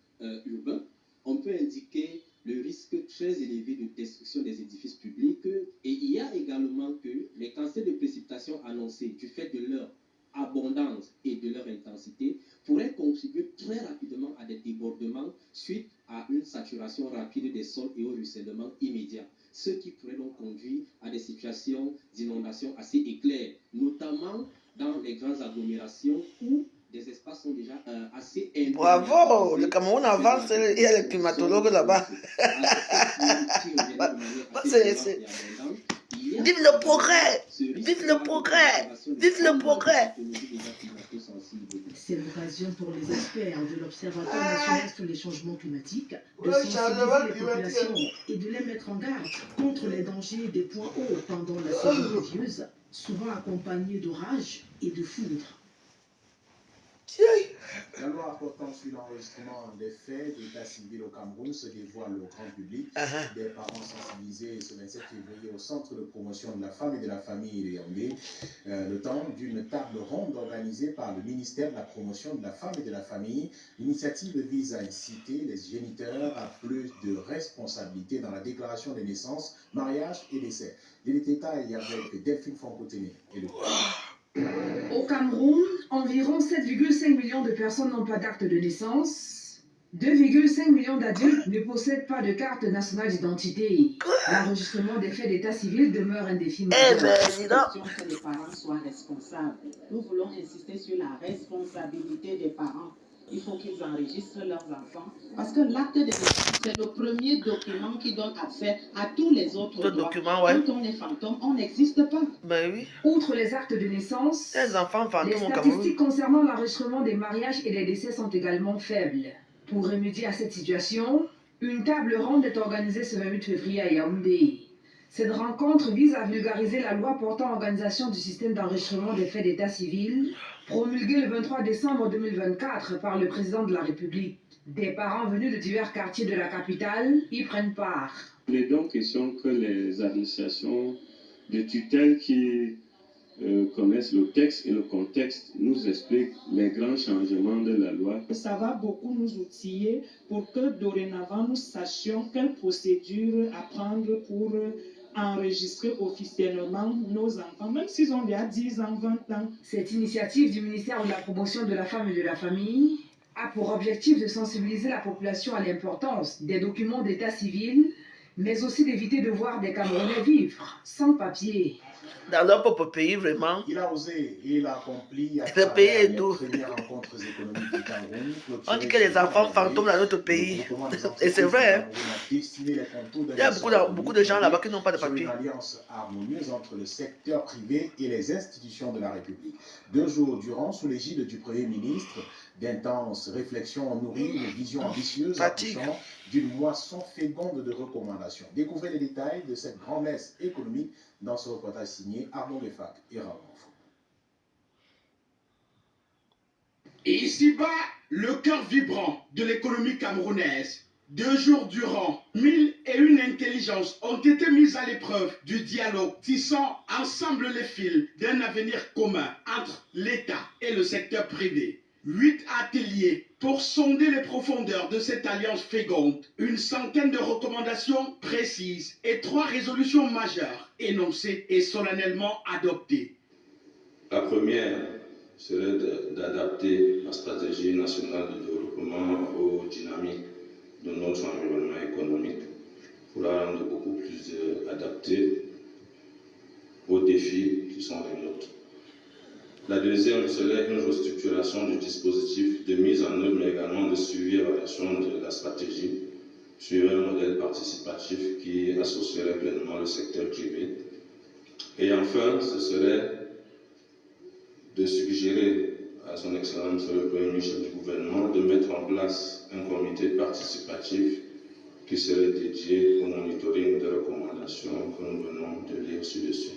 urbain, on peut indiquer le risque très élevé de destruction des édifices publics, et il y a également que les quantités de précipitations annoncées du fait de leur abondance et de leur intensité pourraient contribuer très rapidement à des débordements suite à une saturation rapide des sols et au ruissellement immédiat, ce qui pourrait donc conduire à des situations d'inondation assez éclairs, notamment dans les grandes agglomérations où des espaces sont déjà assez importants. Bravo, le Cameroun avance, il y a les climatologues là-bas. Vive le progrès, vive le progrès, vive le progrès. C'est l'occasion pour les experts de l'Observatoire national sur les changements climatiques de sensibiliser les populations et de les mettre en garde contre les dangers des points hauts pendant la saison pluvieuse, souvent accompagnés d'orages et de foudres. La loi portant sur l'enregistrement des faits d'état civil au Cameroun se dévoile au grand public. Des parents sensibilisés ce 27 février au Centre de promotion de la femme et de la famille de Yaoundé, le temps d'une table ronde organisée par le ministère de la promotion de la femme et de la famille. L'initiative vise à inciter les géniteurs à plus de responsabilité dans la déclaration des naissances, mariages et décès. Les détails avec Delphine Foncotené et le Au Cameroun, environ 7,5 millions de personnes n'ont pas d'acte de naissance. 2,5 millions d'adultes ne possèdent pas de carte nationale d'identité. L'enregistrement des faits d'état civil demeure indéfiniment. C'est question que les parents soient responsables. Nous voulons insister sur la responsabilité des parents. Il faut qu'ils enregistrent leurs enfants. Parce que l'acte de naissance, c'est le premier document qui donne accès à tous les autres droits. Quand on est fantôme, on n'existe pas. Ben oui. Outre les actes de naissance, les statistiques concernant l'enregistrement des mariages et des décès sont également faibles. Pour remédier à cette situation, une table ronde est organisée ce 28 février à Yaoundé. Cette rencontre vise à vulgariser la loi portant organisation du système d'enregistrement des faits d'état civil, promulguée le 23 décembre 2024 par le président de la République. Des parents venus de divers quartiers de la capitale y prennent part. Il est donc question que les administrations de tutelle qui connaissent le texte et le contexte nous expliquent les grands changements de la loi. Ça va beaucoup nous outiller pour que dorénavant nous sachions quelle procédure à prendre pour enregistrer officiellement nos enfants, même s'ils ont déjà 10 ans, 20 ans. Cette initiative du ministère de la Promotion de la Femme et de la Famille a pour objectif de sensibiliser la population à l'importance des documents d'état civil, mais aussi d'éviter de voir des Camerounais vivre sans papier. Dans leur propre pays, vraiment. Il a osé et il a accompli le pays est doux. Rencontres économiques du Cameroun. On dit que les enfants fantômes dans notre pays. Et c'est vrai. Hein? Il y a beaucoup de gens là-bas qui n'ont pas de papier. Une alliance harmonieuse entre le secteur privé et les institutions de la République. 2 jours durant, sous l'égide du Premier ministre, d'intenses réflexions ont nourri une vision ambitieuse accouchant d'une moisson féconde de recommandations. Découvrez les détails de cette grand-messe économique dans ce reportage signé Arnaud Lefac et Raoul. Ici-bas, le cœur vibrant de l'économie camerounaise. 2 jours durant, 1001 intelligences ont été mises à l'épreuve du dialogue, tissant ensemble les fils d'un avenir commun entre l'État et le secteur privé. 8 ateliers pour sonder les profondeurs de cette alliance féconde, une centaine de recommandations précises et 3 résolutions majeures énoncées et solennellement adoptées. La première serait d'adapter la stratégie nationale de développement aux dynamiques de notre environnement économique pour la rendre beaucoup plus adaptée aux défis qui sont les nôtres. La deuxième serait une restructuration du dispositif de mise en œuvre, mais également de suivi et évaluation de la stratégie sur un modèle participatif qui associerait pleinement le secteur privé. Et enfin, ce serait de suggérer à son Excellence le Premier ministre du gouvernement de mettre en place un comité participatif qui serait dédié au monitoring des recommandations que nous venons de lire ci-dessus.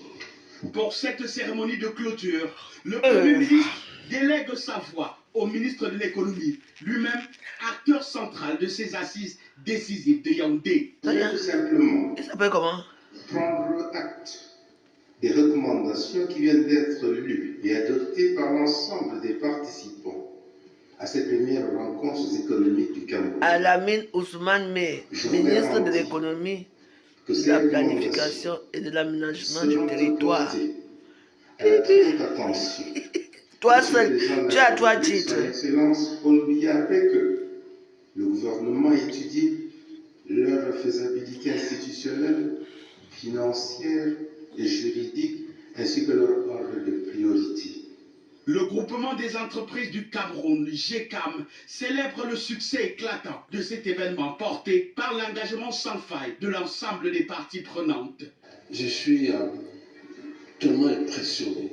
Pour cette cérémonie de clôture, le Premier ministre délègue sa voix au ministre de l'économie, lui-même acteur central de ces assises décisives de Yaoundé. Tout simplement, il s'appelle comment? Prendre acte des recommandations qui viennent d'être lues et adoptées par l'ensemble des participants à ces premières rencontres économiques du Cameroun. Alamine Ousmane Meh, ministre de l'économie, de la planification et de l'aménagement du territoire. Toi seul, tu as trois titres. Son Excellence Paul après que le gouvernement étudie leur faisabilité institutionnelle, financière et juridique, ainsi que leur ordre de priorité. Le groupement des entreprises du Cameroun, GECAM, célèbre le succès éclatant de cet événement porté par l'engagement sans faille de l'ensemble des parties prenantes. Je suis tellement impressionné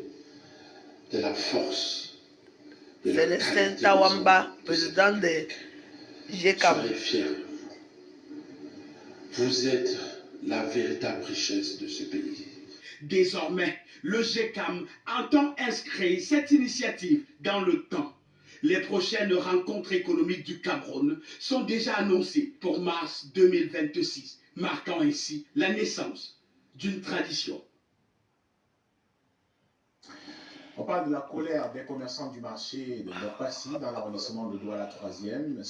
de la force. Célestin Tawamba, président de GECAM. Soyez fiers. Vous êtes la véritable richesse de ce pays. Désormais, le GECAM entend inscrire cette initiative dans le temps. Les prochaines rencontres économiques du Cameroun sont déjà annoncées pour mars 2026, marquant ainsi la naissance d'une tradition. On parle de la colère des commerçants du marché de Bopassi dans l'arrondissement de Douala 3e.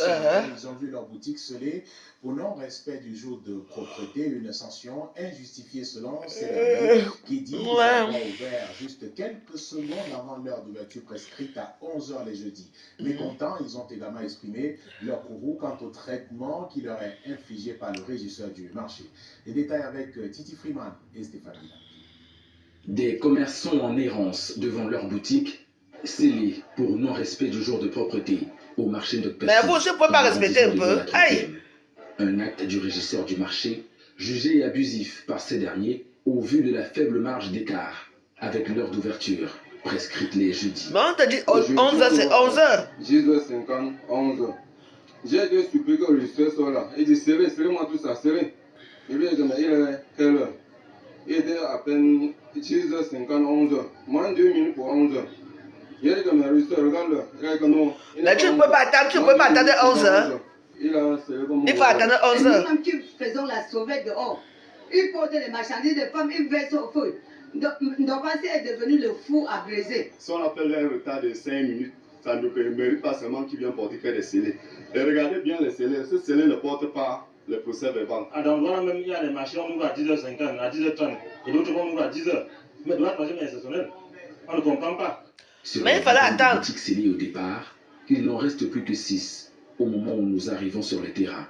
Ils ont vu leur boutique scellée pour non-respect du jour de propreté, une sanction injustifiée selon ces qui dit qu'ils ont ouvert juste quelques secondes avant l'heure d'ouverture prescrite à 11h les jeudis. Mécontents, ils ont également exprimé leur courroux quant au traitement qui leur est infligé par le régisseur du marché. Les détails avec Titi Freeman et Stéphane Villa. Des commerçants en errance devant leur boutique, scellés pour non-respect du jour de propreté au marché de Pessin. Mais vous ne pouvez pas respecter un peu. Aïe. Un acte du régisseur du marché, jugé abusif par ces derniers au vu de la faible marge d'écart avec l'heure d'ouverture, prescrite les jeudis. Mais on t'a dit 11h, c'est 11h. 10h50, 11h. J'ai été suppliqué au régisseur soit là. Il dit serrez-moi tout ça, serrez. Il lui a dit, mais il est quelle heure? Il était à peine 6h50, 11h. Moins 2 minutes pour 11h. Il a dit que mes régisseurs, regarde-le. Mais tu ne peux pas attendre, tu ne peux pas attendre 11h. Il faut attendre 11h. Même qui faisons la sauvette dehors. Il porte les marchandises des femmes, il verse au feu. Ndopansi est devenu le fou à briser. Si on appelle un retard de 5 minutes, ça ne mérite pas seulement qu'il vient porter que des scellés. Et regardez bien les scellés. Ce scellé ne porte pas le procès verbal. Dans le même, il y a des marchés, on ouvre à 10h50, à 10h30. Et d'autres, on ouvre à 10h. Mais de la troisième est exceptionnelle. On ne comprend pas. Mais il fallait attendre. Boutiques scellées au départ, il n'en reste plus que 6 au moment où nous arrivons sur le terrain.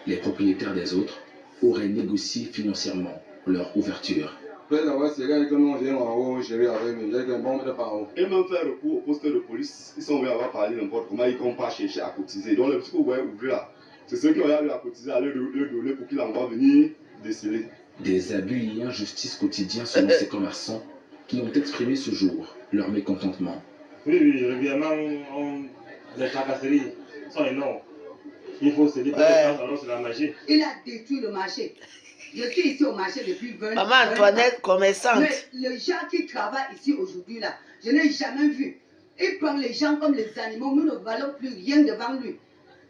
Les propriétaires des autres auraient négocié financièrement leur ouverture. Après avoir serré avec nous, on vient en haut, gérer avec nous, j'ai un bon de par haut. Et même faire recours au poste de police, ils sont venus avoir parlé n'importe comment, ils ne comptent pas chercher à cotiser. Donc le petit coup, vous voyez, ouvrir là. C'est ceux qui ont eu à cotiser à leur donner pour qu'ils envoient venir déceler. Des abus et injustices quotidiens selon ces commerçants qui ont exprimé ce jour leur mécontentement. Oui, régulièrement, les tracasseries sont énormes. Il faut se dire que c'est la magie. Il a détruit le marché. Je suis ici au marché depuis 20 ans. Maman Antoinette, commerçante. Mais les gens qui travaillent ici aujourd'hui, là, je n'ai jamais vu. Il prend les gens comme les animaux. Nous ne valons plus rien devant lui.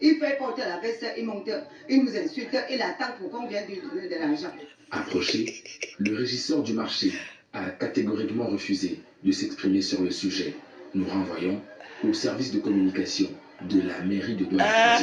Il fait porter la veste, il monte, il nous insulte, il attend pour qu'on vienne lui donner de l'argent. Approché, le régisseur du marché a catégoriquement refusé de s'exprimer sur le sujet. Nous renvoyons au service de communication de la mairie de Douala.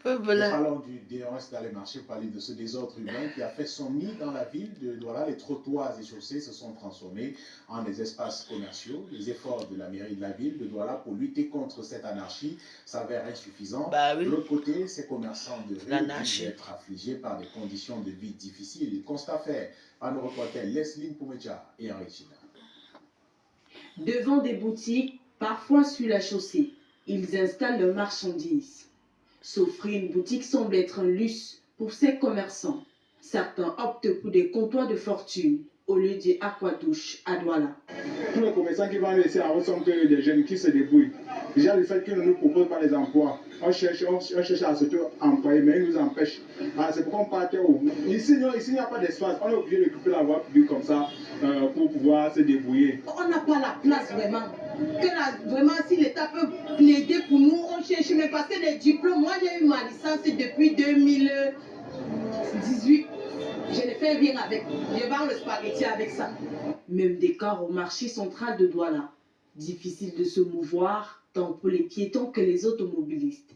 Nous parlons du DRS dans les marchés, parler de ce désordre urbain qui a fait son nid dans la ville de Douala. Les trottoirs et chaussées se sont transformés en des espaces commerciaux. Les efforts de la mairie de la ville de Douala pour lutter contre cette anarchie s'avèrent insuffisants. De l'autre côté, ces commerçants de rue disent être affligés par des conditions de vie difficiles. Constat fait par nos reporters Leslie Poumecha et Henri China. Devant des boutiques, parfois sur la chaussée, ils installent leurs marchandises. S'offrir une boutique semble être un luxe pour ces commerçants. Certains optent pour des comptoirs de fortune au lieu du aquadouche à Douala. Tous les commerçants qui vont laisser en ressemble que des jeunes qui se débrouillent. Déjà, le fait qu'ils ne nous proposent pas les emplois, on cherche à se employer, mais ils nous empêchent. C'est pourquoi on partait où ici, il n'y a pas d'espace. On est obligé d'occuper la voie publique comme ça pour pouvoir se débrouiller. On n'a pas la place vraiment. Vraiment, si l'État peut plaider pour nous, on cherche. Mais parce que les diplômes, moi j'ai eu ma licence depuis 2018. Je ne fais rien avec. Je vends le spaghetti avec ça. Même décor au marché central de Douala. Difficile de se mouvoir, tant pour les piétons que les automobilistes.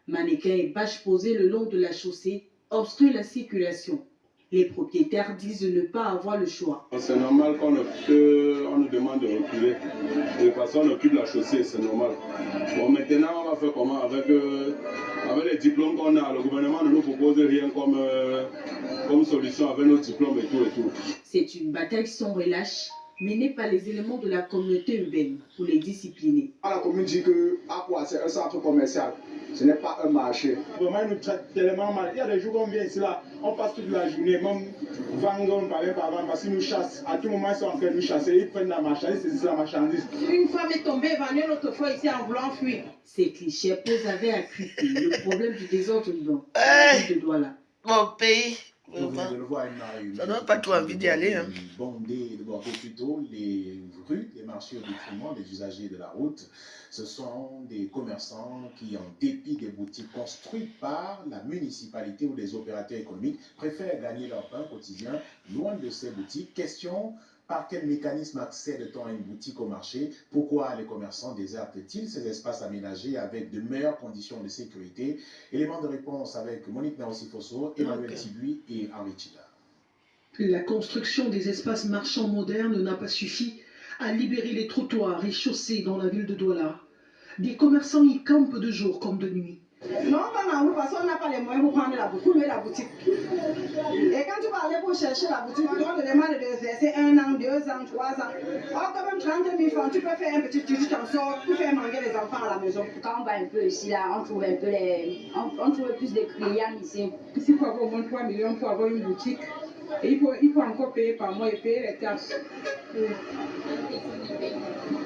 Mannequins et bâches posées le long de la chaussée obstruent la circulation. Les propriétaires disent de ne pas avoir le choix. C'est normal qu'on nous demande de reculer. De toute façon, on occupe la chaussée, c'est normal. Bon, maintenant, on va faire comment avec les diplômes qu'on a, le gouvernement ne nous propose rien comme solution avec nos diplômes et tout. C'est une bataille sans relâche, menée par les éléments de la communauté urbaine pour les discipliner. La commune dit que Aqua, c'est un centre commercial. Ce n'est pas un marché. Vraiment, ils nous traitent tellement mal. Il y a des jours qu'on vient ici, là, on passe toute la journée, même vendons par exemple, parce qu'ils nous chassent. À tout moment, ils sont en train de nous chasser. Ils prennent la marchandise, c'est la marchandise. Une femme est tombée, vendue l'autre fois ici en voulant fuir. Ces clichés posent avec acuité le problème du désordre urbain de Douala. Mon pays. On vient de le voir, ça donne pas trop envie d'y aller. Hein. Bondé, plutôt les rues, les marchés au détriment des usagers de la route. Ce sont des commerçants qui, en dépit des boutiques construites par la municipalité ou des opérateurs économiques, préfèrent gagner leur pain quotidien loin de ces boutiques. Question: par quel mécanisme accède-t-on à une boutique au marché? Pourquoi les commerçants désertent-ils ces espaces aménagés avec de meilleures conditions de sécurité? Élément de réponse avec Monique Naosi-Fosso, Emmanuel Tibui et Henri Chida. La construction des espaces marchands modernes n'a pas suffi à libérer les trottoirs et chaussées dans la ville de Douala. Des commerçants y campent de jour comme de nuit. Non, parce qu'on n'a pas les moyens pour prendre la boutique. Et quand tu vas aller pour chercher la boutique, on te demande de verser 1 an, 2 ans, 3 ans. Or, quand même 30 000 francs, tu peux faire un petit tutu, tu t'en sors pour faire manger les enfants à la maison. Quand on va un peu ici, là, on trouve un peu on trouve plus de clients ici. Ici, il faut avoir au moins 3 millions pour avoir une boutique. Et il faut encore payer par mois et payer les taxes.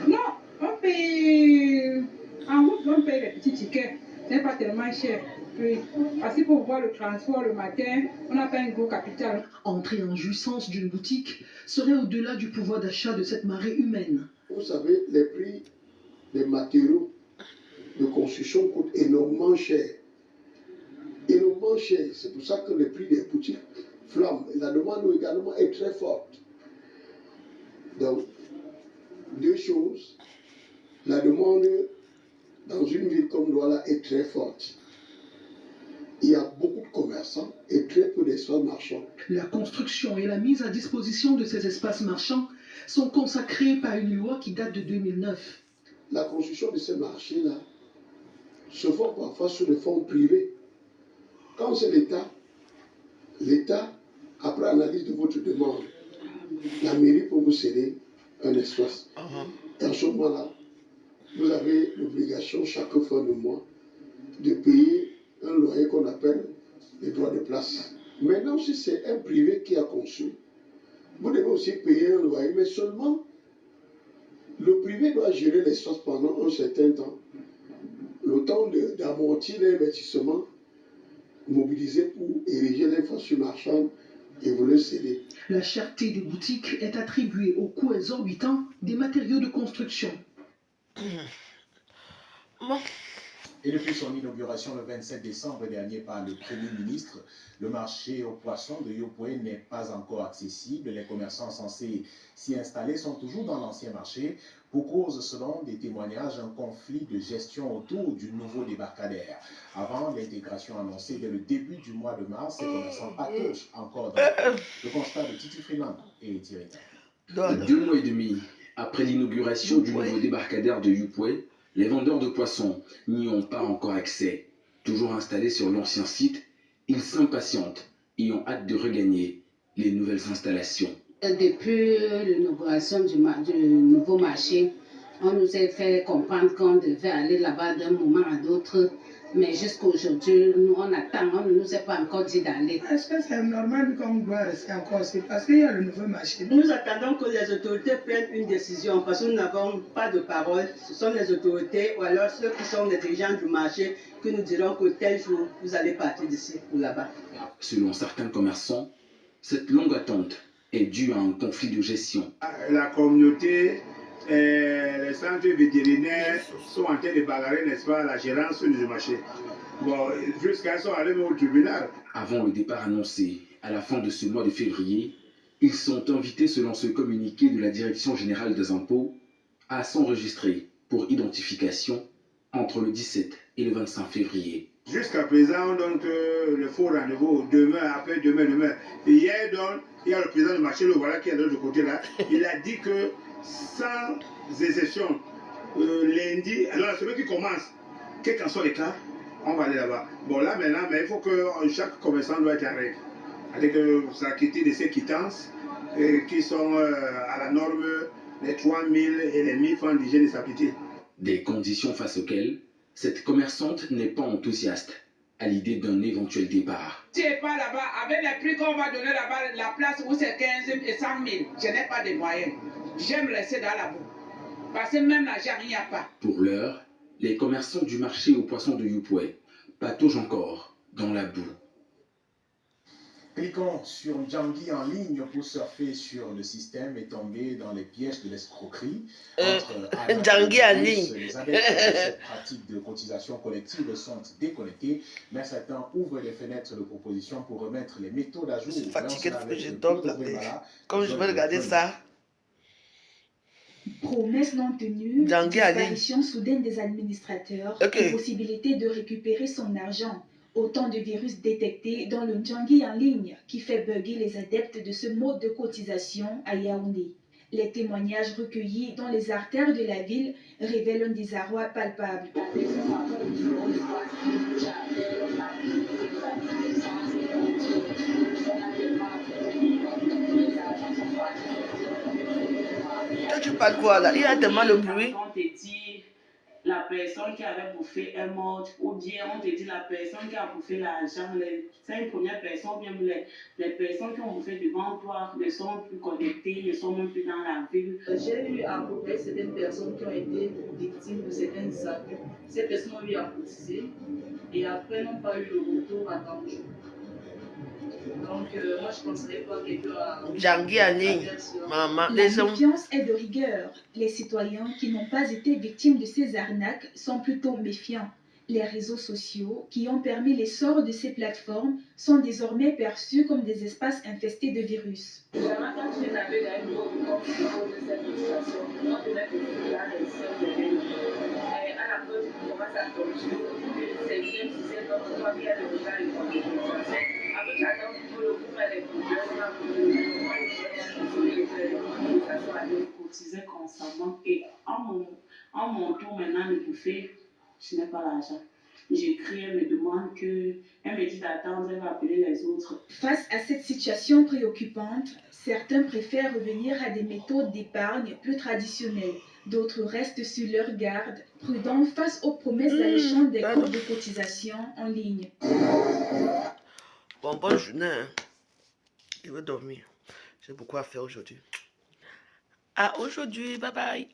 Non, on paye. En route, on paye les petits tickets. Ce n'est pas tellement cher. Oui. Parce qu'il faut voir le transport le matin, on n'a pas un gros capital. Entrer en jouissance d'une boutique serait au-delà du pouvoir d'achat de cette marée humaine. Vous savez, les prix des matériaux de construction coûtent énormément cher. Énormément cher. C'est pour ça que le prix des boutiques flambe. La demande également est très forte. Donc, deux choses. La demande dans une ville comme Douala est très forte. Il y a beaucoup de commerçants et très peu d'espaces marchands. La construction et la mise à disposition de ces espaces marchands sont consacrés par une loi qui date de 2009. La construction de ces marchés-là se font parfois sur des fonds privés. Quand c'est l'État, après analyse de votre demande, la mairie peut vous céder un espace. Et en ce moment-là, vous avez l'obligation chaque fin de mois de payer un loyer qu'on appelle les droits de place. Maintenant, si c'est un privé qui a conçu, vous devez aussi payer un loyer, mais seulement le privé doit gérer l'espace pendant un certain temps, le temps d'amortir l'investissement mobilisé pour ériger l'infrastructure marchande et vous le céder. La cherté des boutiques est attribuée au coût exorbitant des matériaux de construction. Bon. Et depuis son inauguration le 27 décembre dernier par le Premier ministre, le marché aux poissons de Yopoué n'est pas encore accessible. Les commerçants censés s'y installer sont toujours dans l'ancien marché pour cause, selon des témoignages, un conflit de gestion autour du nouveau débarcadère. Avant l'intégration annoncée dès le début du mois de mars, ces commerçants patauchent encore dans le constat de Titi Freeland et Thierry. 2 mois et demi après l'inauguration du nouveau débarcadère de Yopoué, les vendeurs de poissons n'y ont pas encore accès. Toujours installés sur l'ancien site, ils s'impatientent et ont hâte de regagner les nouvelles installations. Depuis l'inauguration du nouveau marché, on nous a fait comprendre qu'on devait aller là-bas d'un moment à l'autre. Mais jusqu'à aujourd'hui, nous on attend, on ne nous a pas encore dit d'aller. Est-ce que c'est normal qu'on doit rester encore? C'est parce qu'il y a le nouveau marché. Nous attendons que les autorités prennent une décision parce que nous n'avons pas de parole. Ce sont les autorités ou alors ceux qui sont les dirigeants du marché qui nous diront que tel jour, vous allez partir d'ici ou là-bas. Selon certains commerçants, cette longue attente est due à un conflit de gestion. La communauté, les centres vétérinaires sont en train de bagarrer, n'est-ce pas, la gérance du marché. Bon, jusqu'à ce qu'ils sont allés au tribunal. Avant le départ annoncé à la fin de ce mois de février, ils sont invités, selon ce communiqué de la Direction générale des impôts, à s'enregistrer pour identification entre le 17 et le 25 février. Jusqu'à présent, on donne le faux rendez-vous demain, après-demain. Hier, donc, il y a le président du marché, le voilà qui est de l'autre côté là. Il a dit que sans exception, lundi, alors la semaine qui commence, quel qu'en soit les cas, on va aller là-bas. Bon, là maintenant, mais il faut que chaque commerçant doit être en règle. Avec s'acquitter de ces quittances qui sont à la norme des 3 000 et les 1 000 francs d'hygiène et sécurité. Des conditions face auxquelles cette commerçante n'est pas enthousiaste à l'idée d'un éventuel départ. Si je n'es pas là-bas, avec les prix qu'on va donner là-bas, la place où c'est 15 et 100 000, je n'ai pas de moyens. J'aime rester dans la boue. Parce que même l'argent, il n'y a pas. Pour l'heure, les commerçants du marché aux poissons de Yupoué pataugent encore dans la boue. Cliquons sur Djangui en ligne pour surfer sur le système et tomber dans les pièges de l'escroquerie. Djangui en ligne. Les adeptes de cette pratique de cotisation collective sont déconnectés, mais certains ouvrent des fenêtres de proposition pour remettre les méthodes à jour. Je suis fatigué depuis que je dors là. Comme je veux regarder ça. Promesses non tenues, disparition soudaine des administrateurs, possibilité de récupérer son argent. Autant de virus détectés dans le Djangui en ligne qui fait bugger les adeptes de ce mode de cotisation à Yaoundé. Les témoignages recueillis dans les artères de la ville révèlent un désarroi palpable. Toi, tu parles quoi là? Il y a tellement de bruit. La personne qui avait bouffé est morte, ou bien on te dit la personne qui a bouffé l'argent, les 5 premières personnes, ou bien les personnes qui ont bouffé devant toi ne sont plus connectées, ne sont même plus dans la ville. J'ai eu à côté certaines personnes qui ont été victimes de certaines actes. Ces personnes ont eu à cotiser et après n'ont pas eu le retour à temps. Donc, moi, je ne conseillerais pas quelqu'un à... Djangui en ligne, maman. La méfiance est de rigueur. Les citoyens qui n'ont pas été victimes de ces arnaques sont plutôt méfiants. Les réseaux sociaux, qui ont permis l'essor de ces plateformes, sont désormais perçus comme des espaces infestés de virus. Cotisais constamment et en mon tour maintenant de bouffer, je n'ai pas l'argent. J'écris, elle me demande elle me dit d'attendre, elle va appeler les autres. Face à cette situation préoccupante, certains préfèrent revenir à des méthodes d'épargne plus traditionnelles. D'autres restent sur leur garde, prudents face aux promesses alléchantes des comptes de cotisation en ligne. Bon, bonne journée. Je vais dormir. J'ai beaucoup à faire aujourd'hui. À aujourd'hui, bye bye.